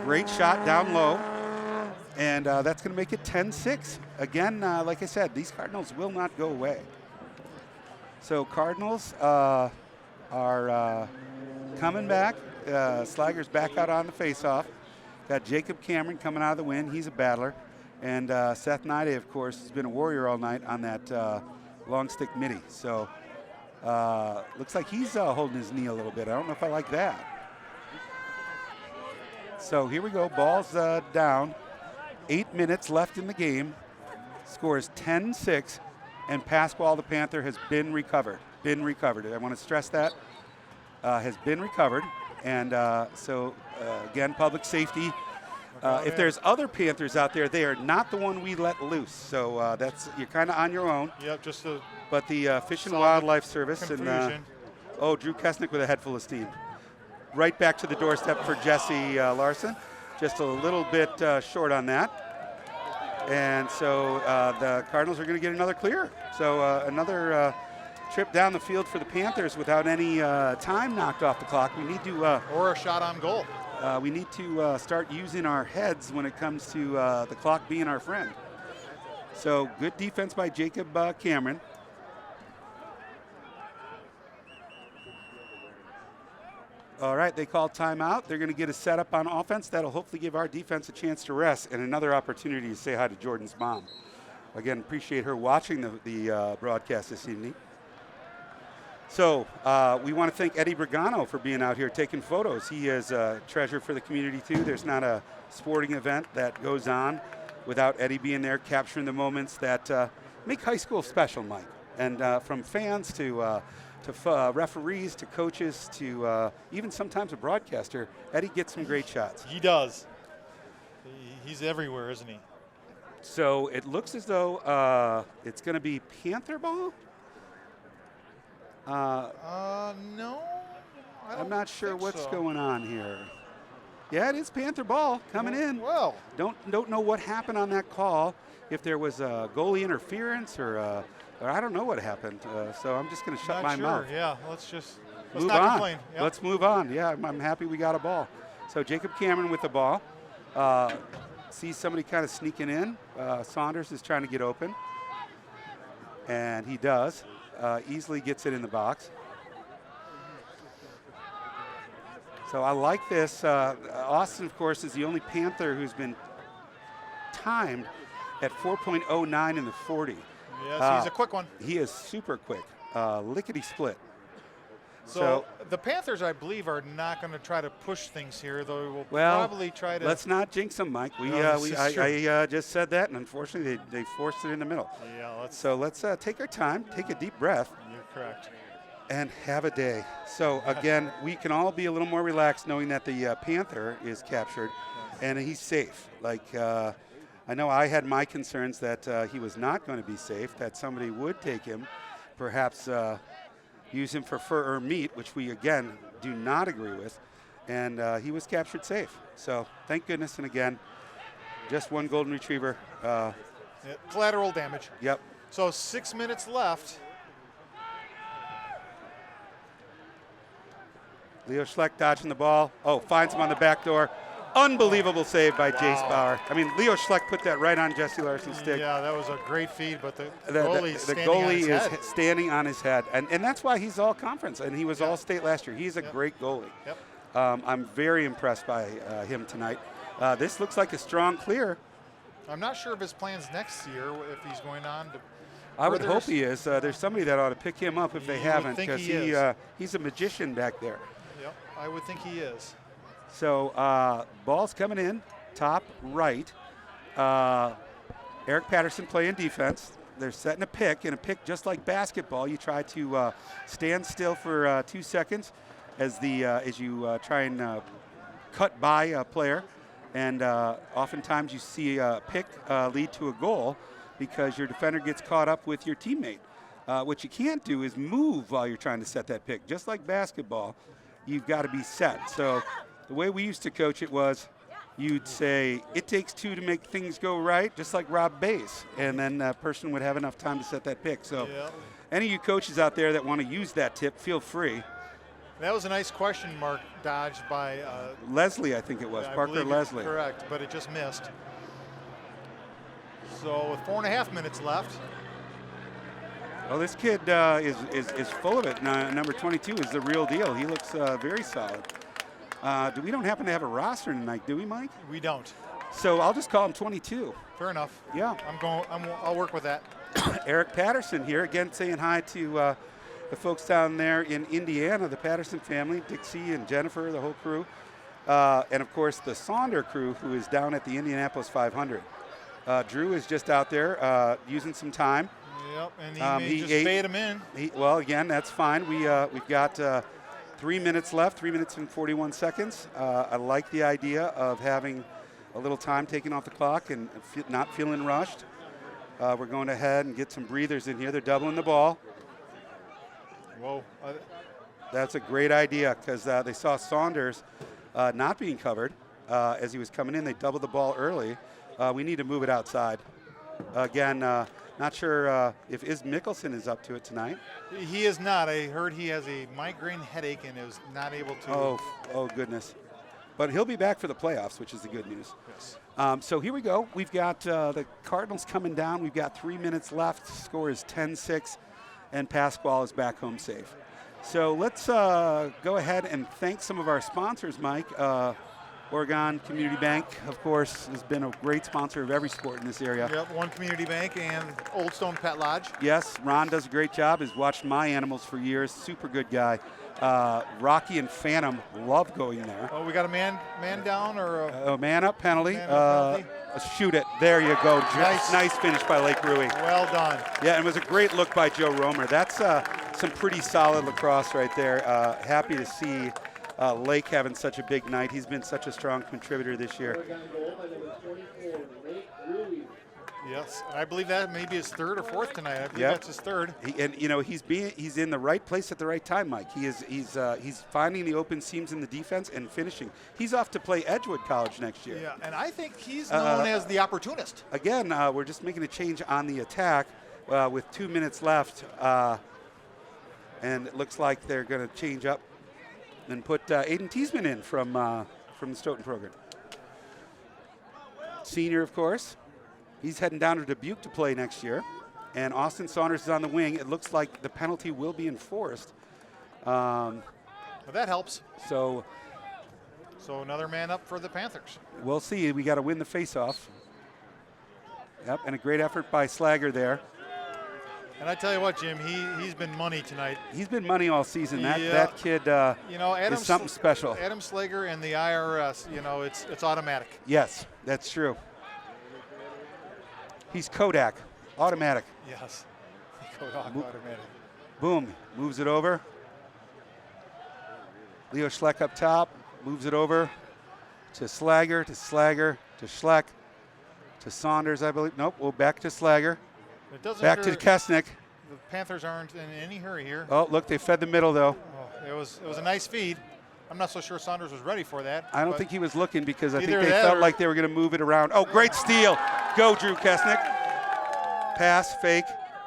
Speaker 1: great shot down low, and that's going to make it 10-6. again, like I said, these Cardinals will not go away. So Cardinals are coming back. Slager's back out on the faceoff. Got Jacob Cameron coming out of the win. He's a battler. And Seth Nide, of course, has been a warrior all night on that long stick midi. So looks like he's holding his knee a little bit. I don't know if I like that. So here we go. Ball's down. 8 minutes left in the game. Score is 10-6. And Pasquale the Panther has been recovered. Been recovered. I want to stress that. Has been recovered. And so, again, public safety. If there's other Panthers out there, they are not the one we let loose. So that's you're kind of on your own.
Speaker 2: Yep, just a
Speaker 1: But the Fish and Wildlife Service
Speaker 2: confusion.
Speaker 1: and Drew Kesnick with a head full of steam. Right back to the doorstep for Jesse Larson. Just a little bit short on that. And so the Cardinals are going to get another clear. So another trip down the field for the Panthers without any time knocked off the clock. We need to
Speaker 2: or a shot on goal.
Speaker 1: we need to start using our heads when it comes to the clock being our friend. So good defense by Jacob Cameron. All right, they call timeout. They're going to get a setup on offense. That'll hopefully give our defense a chance to rest and another opportunity to say hi to Jordan's mom. Again, appreciate her watching the broadcast this evening. So we want to thank Eddie Brigano for being out here taking photos. He is a treasure for the community, too. There's not a sporting event that goes on without Eddie being there, capturing the moments that make high school special, Mike. And from fans to referees to coaches to even sometimes a broadcaster, Eddie gets some great shots.
Speaker 2: He does. He's everywhere, isn't he?
Speaker 1: So it looks as though it's going to be Panther ball.
Speaker 2: No.
Speaker 1: I'm not sure what's going on here. Yeah, it is Panther ball coming in.
Speaker 2: Well,
Speaker 1: Don't know what happened on that call. If there was a goalie interference or I don't know what happened. So I'm just going to shut my mouth.
Speaker 2: Yeah, let's
Speaker 1: Move
Speaker 2: not
Speaker 1: on.
Speaker 2: complain. Yep.
Speaker 1: Let's move on. Yeah, I'm happy we got a ball. So Jacob Cameron with the ball. Sees somebody kind of sneaking in. Saunders is trying to get open. And he does. Easily gets it in the box. So I like this. Austin, of course, is the only Panther who's been timed at 4.09 in the 40.
Speaker 2: Yes, he's a quick one.
Speaker 1: He is super quick. Lickety split.
Speaker 2: So the Panthers, I believe, are not going to try to push things here, though they will probably try to.
Speaker 1: Let's not jinx them, Mike. I just said that, and unfortunately they forced it in the middle.
Speaker 2: Yeah,
Speaker 1: let's take our time, take a deep breath.
Speaker 2: You're correct.
Speaker 1: And have a day. So again, we can all be a little more relaxed knowing that the Panther is captured, and he's safe. Like I know I had my concerns that he was not going to be safe, that somebody would take him, perhaps use him for fur or meat, which we, again, do not agree with. And he was captured safe. So thank goodness. And again, just one golden retriever.
Speaker 2: Collateral damage.
Speaker 1: Yep.
Speaker 2: So 6 minutes left.
Speaker 1: Leo Schleck dodging the ball. Oh, finds him on the back door. Unbelievable save by Jace Bauer. I mean, Leo Schleck put that right on Jesse Larson's stick.
Speaker 2: Yeah, that was a great feed, but the
Speaker 1: goalie is standing on his head. And that's why he's all conference, and he was all state last year. He's a great goalie.
Speaker 2: Yep.
Speaker 1: I'm very impressed by him tonight. This looks like a strong clear.
Speaker 2: I'm not sure of his plans next year if he's going on to.
Speaker 1: I would hope he is. There's somebody that ought to pick him up if they haven't, because
Speaker 2: he's
Speaker 1: a magician back there.
Speaker 2: Yep, I would think he is.
Speaker 1: So ball's coming in, top right. Eric Patterson playing defense. They're setting a pick, and a pick just like basketball. You try to stand still for 2 seconds as you try and cut by a player. And oftentimes you see a pick lead to a goal because your defender gets caught up with your teammate. What you can't do is move while you're trying to set that pick. Just like basketball, you've got to be set. So the way we used to coach it was you'd say, it takes two to make things go right, just like Rob Bass. And then that person would have enough time to set that pick. So any of you coaches out there that want to use that tip, feel free.
Speaker 2: That was a nice question mark dodged by
Speaker 1: Leslie, I think it was. Parker Leslie.
Speaker 2: Correct, but it just missed. So with 4.5 minutes left.
Speaker 1: Well, this kid is full of it. Number 22 is the real deal. He looks very solid. We don't happen to have a roster tonight, do we, Mike?
Speaker 2: We don't.
Speaker 1: So I'll just call him 22.
Speaker 2: Fair enough.
Speaker 1: Yeah.
Speaker 2: I'll work with that.
Speaker 1: Eric Patterson here again, saying hi to the folks down there in Indiana, the Patterson family, Dixie and Jennifer, the whole crew, and of course the Saunder crew, who is down at the Indianapolis 500. Drew is just out there using some time.
Speaker 2: Yep, and he just fade him in.
Speaker 1: Well, again, that's fine. We've got 3 minutes left, 3 minutes and 41 seconds. I like the idea of having a little time taken off the clock and not feeling rushed. We're going ahead and get some breathers in here. They're doubling the ball.
Speaker 2: Whoa.
Speaker 1: That's a great idea because they saw Saunders not being covered as he was coming in. They doubled the ball early. We need to move it outside. Again, not sure if Mickelson is up to it tonight.
Speaker 2: He is not. I heard he has a migraine headache and is not able to.
Speaker 1: Oh goodness. But he'll be back for the playoffs, which is the good news.
Speaker 2: Yes.
Speaker 1: So here we go. We've got the Cardinals coming down. We've got 3 minutes left. Score is 10-6, and Pasquale is back home safe. So let's go ahead and thank some of our sponsors, Mike. Oregon Community Bank, of course, has been a great sponsor of every sport in this area.
Speaker 2: Yep, One Community Bank and Old Stone Pet Lodge.
Speaker 1: Yes, Ron does a great job. Has watched my animals for years. Super good guy. Rocky and Phantom love going there.
Speaker 2: Oh, we got a man down or
Speaker 1: a man up penalty.
Speaker 2: Man up penalty.
Speaker 1: Shoot it. There you go. Nice finish by Lake Rui.
Speaker 2: Well done.
Speaker 1: Yeah, and it was a great look by Joe Romer. That's some pretty solid lacrosse right there. Happy to see Lake having such a big night. He's been such a strong contributor this year.
Speaker 2: Yes, I believe that maybe his third or fourth tonight. I believe that's his third.
Speaker 1: He's in the right place at the right time, Mike. He's finding the open seams in the defense and finishing. He's off to play Edgewood College next year.
Speaker 2: Yeah, and I think he's known as the opportunist.
Speaker 1: Again, we're just making a change on the attack with 2 minutes left, and it looks like they're going to change up and put Aiden Teasman in from the Stoughton program. Senior, of course. He's heading down to Dubuque to play next year. And Austin Saunders is on the wing. It looks like the penalty will be enforced.
Speaker 2: Well, that helps.
Speaker 1: So
Speaker 2: another man up for the Panthers.
Speaker 1: We'll see. We got to win the faceoff. Yep, and a great effort by Slager there.
Speaker 2: And I tell you what, Jim, he's been money tonight.
Speaker 1: He's been money all season. That kid is something special.
Speaker 2: Adam Slager and the IRS, it's automatic.
Speaker 1: Yes, that's true. He's Kodak, automatic.
Speaker 2: Yes, Kodak, automatic.
Speaker 1: Boom, moves it over. Leo Schleck up top, moves it over to Slager, to Schleck, to Saunders, I believe. Nope, well, back to Slager. Back to Kesnick.
Speaker 2: The Panthers aren't in any hurry here.
Speaker 1: Oh, look, they fed the middle, though.
Speaker 2: Oh, it was a nice feed. I'm not so sure Saunders was ready for that.
Speaker 1: I don't think he was looking because I think they felt like they were going to move it around. Oh, great steal. Go, Drew Kesnick. Pass, fake,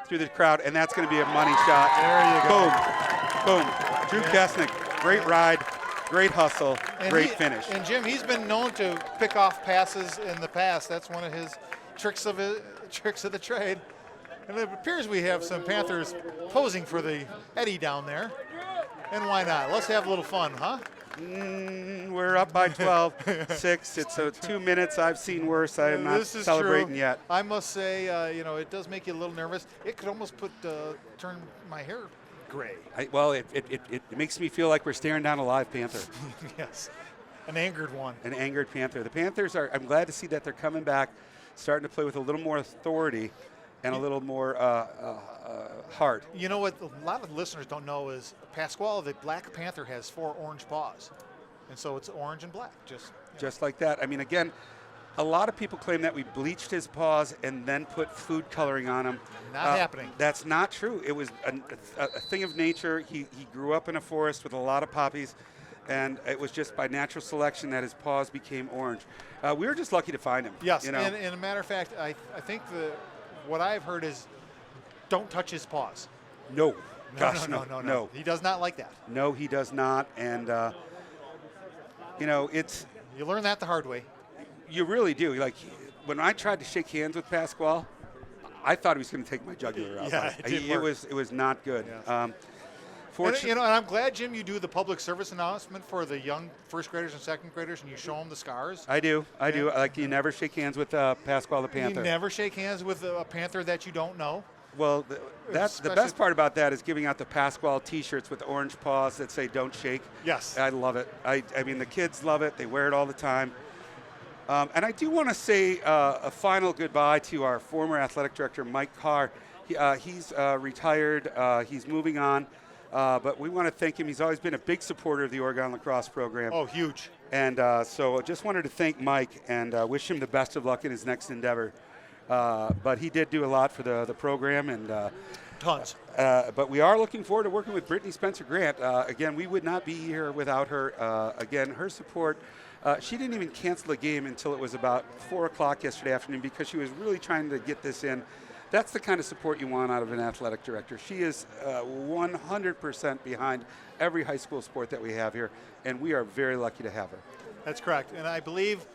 Speaker 1: through the crowd, and that's going to be a money shot.
Speaker 2: There you go.
Speaker 1: Boom. Drew Kesnick, great ride, great hustle, great finish.
Speaker 2: And Jim, he's been known to pick off passes in the past. That's one of his tricks of the trade. And it appears we have some Panthers posing for the Eddie down there. And why not? Let's have a little fun, huh?
Speaker 1: We're up by 12-6. It's 2 minutes. I've seen worse. I am not celebrating yet.
Speaker 2: I must say, it does make you a little nervous. It could almost turn my hair gray.
Speaker 1: It makes me feel like we're staring down a live panther.
Speaker 2: Yes, an angered one.
Speaker 1: An angered panther. The Panthers I'm glad to see that they're coming back, starting to play with a little more authority and a little more heart.
Speaker 2: You know what a lot of listeners don't know is Pasquale, the Black Panther, has 4 orange paws. And so it's orange and black.
Speaker 1: Just like that. I mean, again, a lot of people claim that we bleached his paws and then put food coloring on him.
Speaker 2: Not happening.
Speaker 1: That's not true. It was a thing of nature. He grew up in a forest with a lot of poppies, and it was just by natural selection that his paws became orange. We were just lucky to find him.
Speaker 2: Yes, and a matter of fact, I think what I've heard is don't touch his paws.
Speaker 1: No.
Speaker 2: No. He does not like that.
Speaker 1: No, he does not. And, you learn
Speaker 2: that the hard way.
Speaker 1: You really do. Like, when I tried to shake hands with Pasquale, I thought he was going to take my jugular out.
Speaker 2: Yeah,
Speaker 1: it was not good.
Speaker 2: Yeah.
Speaker 1: Fortunately,
Speaker 2: And I'm glad, Jim, you do the public service announcement for the young first graders and second graders, and you show them the scars.
Speaker 1: I do. Like, you never shake hands with Pasquale the Panther.
Speaker 2: You never shake hands with a Panther that you don't know.
Speaker 1: Well, that's the best part about that is giving out the Pasquale T-shirts with orange paws that say "Don't shake."
Speaker 2: Yes.
Speaker 1: I love it. I mean, the kids love it. They wear it all the time. And I do want to say a final goodbye to our former athletic director, Mike Carr. He's retired. He's moving on. But we want to thank him. He's always been a big supporter of the Oregon Lacrosse program.
Speaker 2: Oh, huge.
Speaker 1: And so just wanted to thank Mike and wish him the best of luck in his next endeavor. But he did do a lot for the program. And
Speaker 2: Tons.
Speaker 1: but we are looking forward to working with Brittany Spencer-Grant. Again, we would not be here without her. Again, her support. She didn't even cancel the game until it was about 4 o'clock yesterday afternoon because she was really trying to get this in. That's the kind of support you want out of an athletic director. She is 100% behind every high school sport that we have here, and we are very lucky to have her.
Speaker 2: That's correct. And I believe,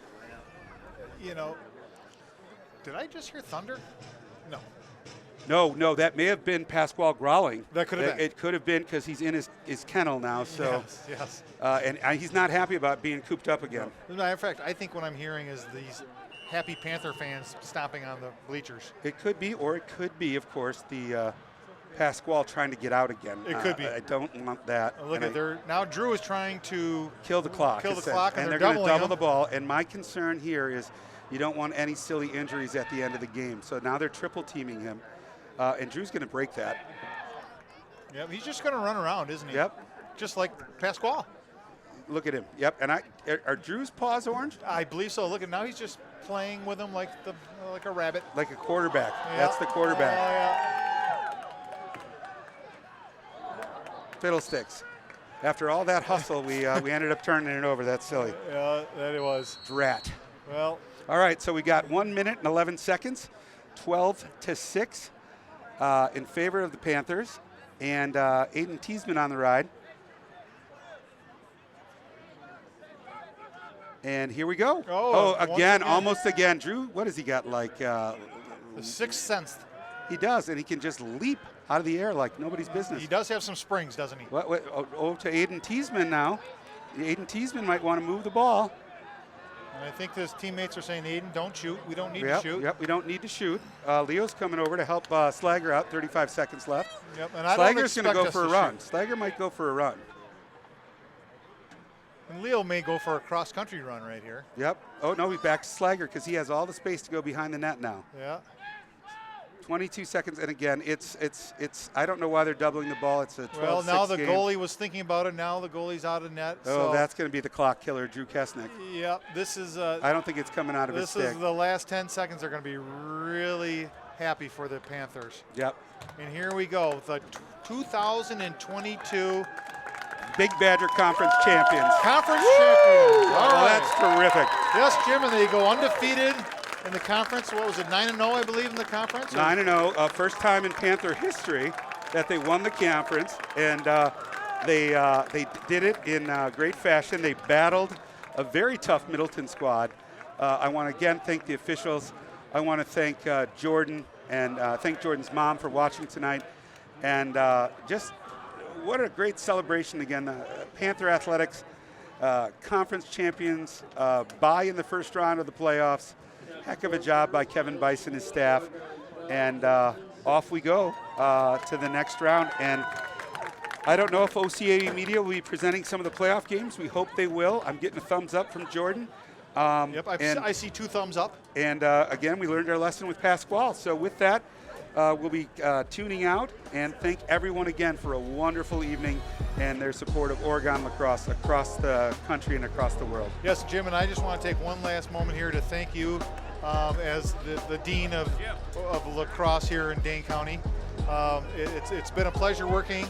Speaker 2: did I just hear thunder? No.
Speaker 1: No, that may have been Pasquale growling.
Speaker 2: That could have been.
Speaker 1: It could have been because he's in his kennel now. So,
Speaker 2: yes.
Speaker 1: And he's not happy about being cooped up again.
Speaker 2: As a matter of fact, I think what I'm hearing is these happy Panther fans stomping on the bleachers.
Speaker 1: It could be, or it could be, of course, the Pasquale trying to get out again.
Speaker 2: It could be.
Speaker 1: I don't want that.
Speaker 2: Look at now Drew is trying to
Speaker 1: kill the clock.
Speaker 2: Kill the clock,
Speaker 1: and they're going to double the ball. And my concern here is you don't want any silly injuries at the end of the game. So now they're triple teaming him. And Drew's going to break that.
Speaker 2: Yep, he's just going to run around, isn't he?
Speaker 1: Yep.
Speaker 2: Just like Pasquale.
Speaker 1: Look at him. Yep. And are Drew's paws orange?
Speaker 2: I believe so. Look at now he's just playing with him like a rabbit.
Speaker 1: Like a quarterback.
Speaker 2: Yep.
Speaker 1: That's the quarterback.
Speaker 2: Yeah.
Speaker 1: Fiddlesticks. After all that hustle, we ended up turning it over. That's silly.
Speaker 2: Yeah, that it was.
Speaker 1: Drat.
Speaker 2: Well.
Speaker 1: All right, so we got 1 minute and 11 seconds, 12-6 in favor of the Panthers, and Aiden Teasman on the ride. And here we go.
Speaker 2: Oh,
Speaker 1: again, almost again. Drew, what has he got, like?
Speaker 2: The sixth sense.
Speaker 1: He does, and he can just leap out of the air like nobody's business.
Speaker 2: He does have some springs, doesn't he?
Speaker 1: To Aiden Teasman now. Aiden Teasman might want to move the ball.
Speaker 2: And I think his teammates are saying, Aiden, don't shoot. We don't need to shoot.
Speaker 1: Yep, we don't need to shoot. Leo's coming over to help Slager out. 35 seconds left.
Speaker 2: Yep, and I
Speaker 1: Slager's going to go for a run.
Speaker 2: Shoot.
Speaker 1: Slager might go for a run.
Speaker 2: And Leo may go for a cross-country run right here.
Speaker 1: Yep. Oh, no, he's back to Slager because he has all the space to go behind the net now.
Speaker 2: Yeah.
Speaker 1: 22 seconds, and again, it's. I don't know why they're doubling the ball. It's a 12-6
Speaker 2: Well, now the
Speaker 1: game.
Speaker 2: goalie was thinking about it. Now the goalie's out of net.
Speaker 1: Oh, that's going to be the clock killer, Drew Kesnick.
Speaker 2: Yep. This is.
Speaker 1: I don't think it's coming out of his stick.
Speaker 2: This is the last 10 seconds. Are going to be really happy for the Panthers.
Speaker 1: Yep.
Speaker 2: And here we go. The 2022
Speaker 1: Big Badger Conference champions.
Speaker 2: Conference champions. All right.
Speaker 1: That's terrific.
Speaker 2: Yes, Jim, and they go undefeated in the conference. What was it, 9-0, I believe, in the conference?
Speaker 1: 9-0, first time in Panther history that they won the conference, and they did it in great fashion. They battled a very tough Middleton squad. I want to again thank the officials. I want to thank Jordan and thank Jordan's mom for watching tonight, and just what a great celebration again. Panther Athletics, conference champions, bye in the first round of the playoffs. Heck of a job by Kevin Bice and his staff. And off we go to the next round. And I don't know if OCA Media will be presenting some of the playoff games. We hope they will. I'm getting a thumbs up from Jordan.
Speaker 2: Yep, I see 2 thumbs up.
Speaker 1: And again, we learned our lesson with Pasquale. So with that, we'll be tuning out, and thank everyone again for a wonderful evening and their support of Oregon lacrosse across the country and across the world.
Speaker 2: Yes, Jim, and I just want to take one last moment here to thank you as the Dean of Lacrosse here in Dane County. It's been a pleasure working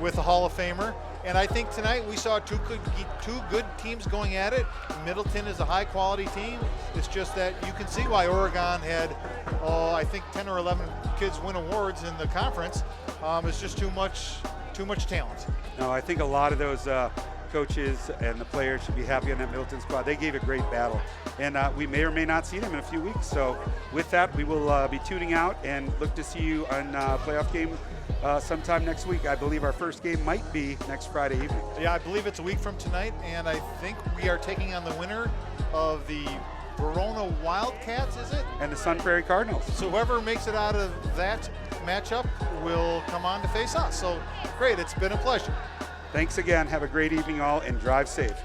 Speaker 2: with the Hall of Famer. And I think tonight we saw two good teams going at it. Middleton is a high-quality team. It's just that you can see why Oregon had, I think 10 or 11 kids win awards in the conference. It's just too much talent.
Speaker 1: No, I think a lot of those coaches and the players should be happy on that Middleton squad. They gave a great battle, and we may or may not see them in a few weeks. So with that, we will be tuning out and look to see you on playoff game sometime next week. I believe our first game might be next Friday evening.
Speaker 2: Yeah, I believe it's a week from tonight, and I think we are taking on the winner of the Verona Wildcats, is it?
Speaker 1: And the Sun Prairie Cardinals.
Speaker 2: So whoever makes it out of that matchup will come on to face us. So great, it's been a pleasure.
Speaker 1: Thanks again. Have a great evening all, and drive safe.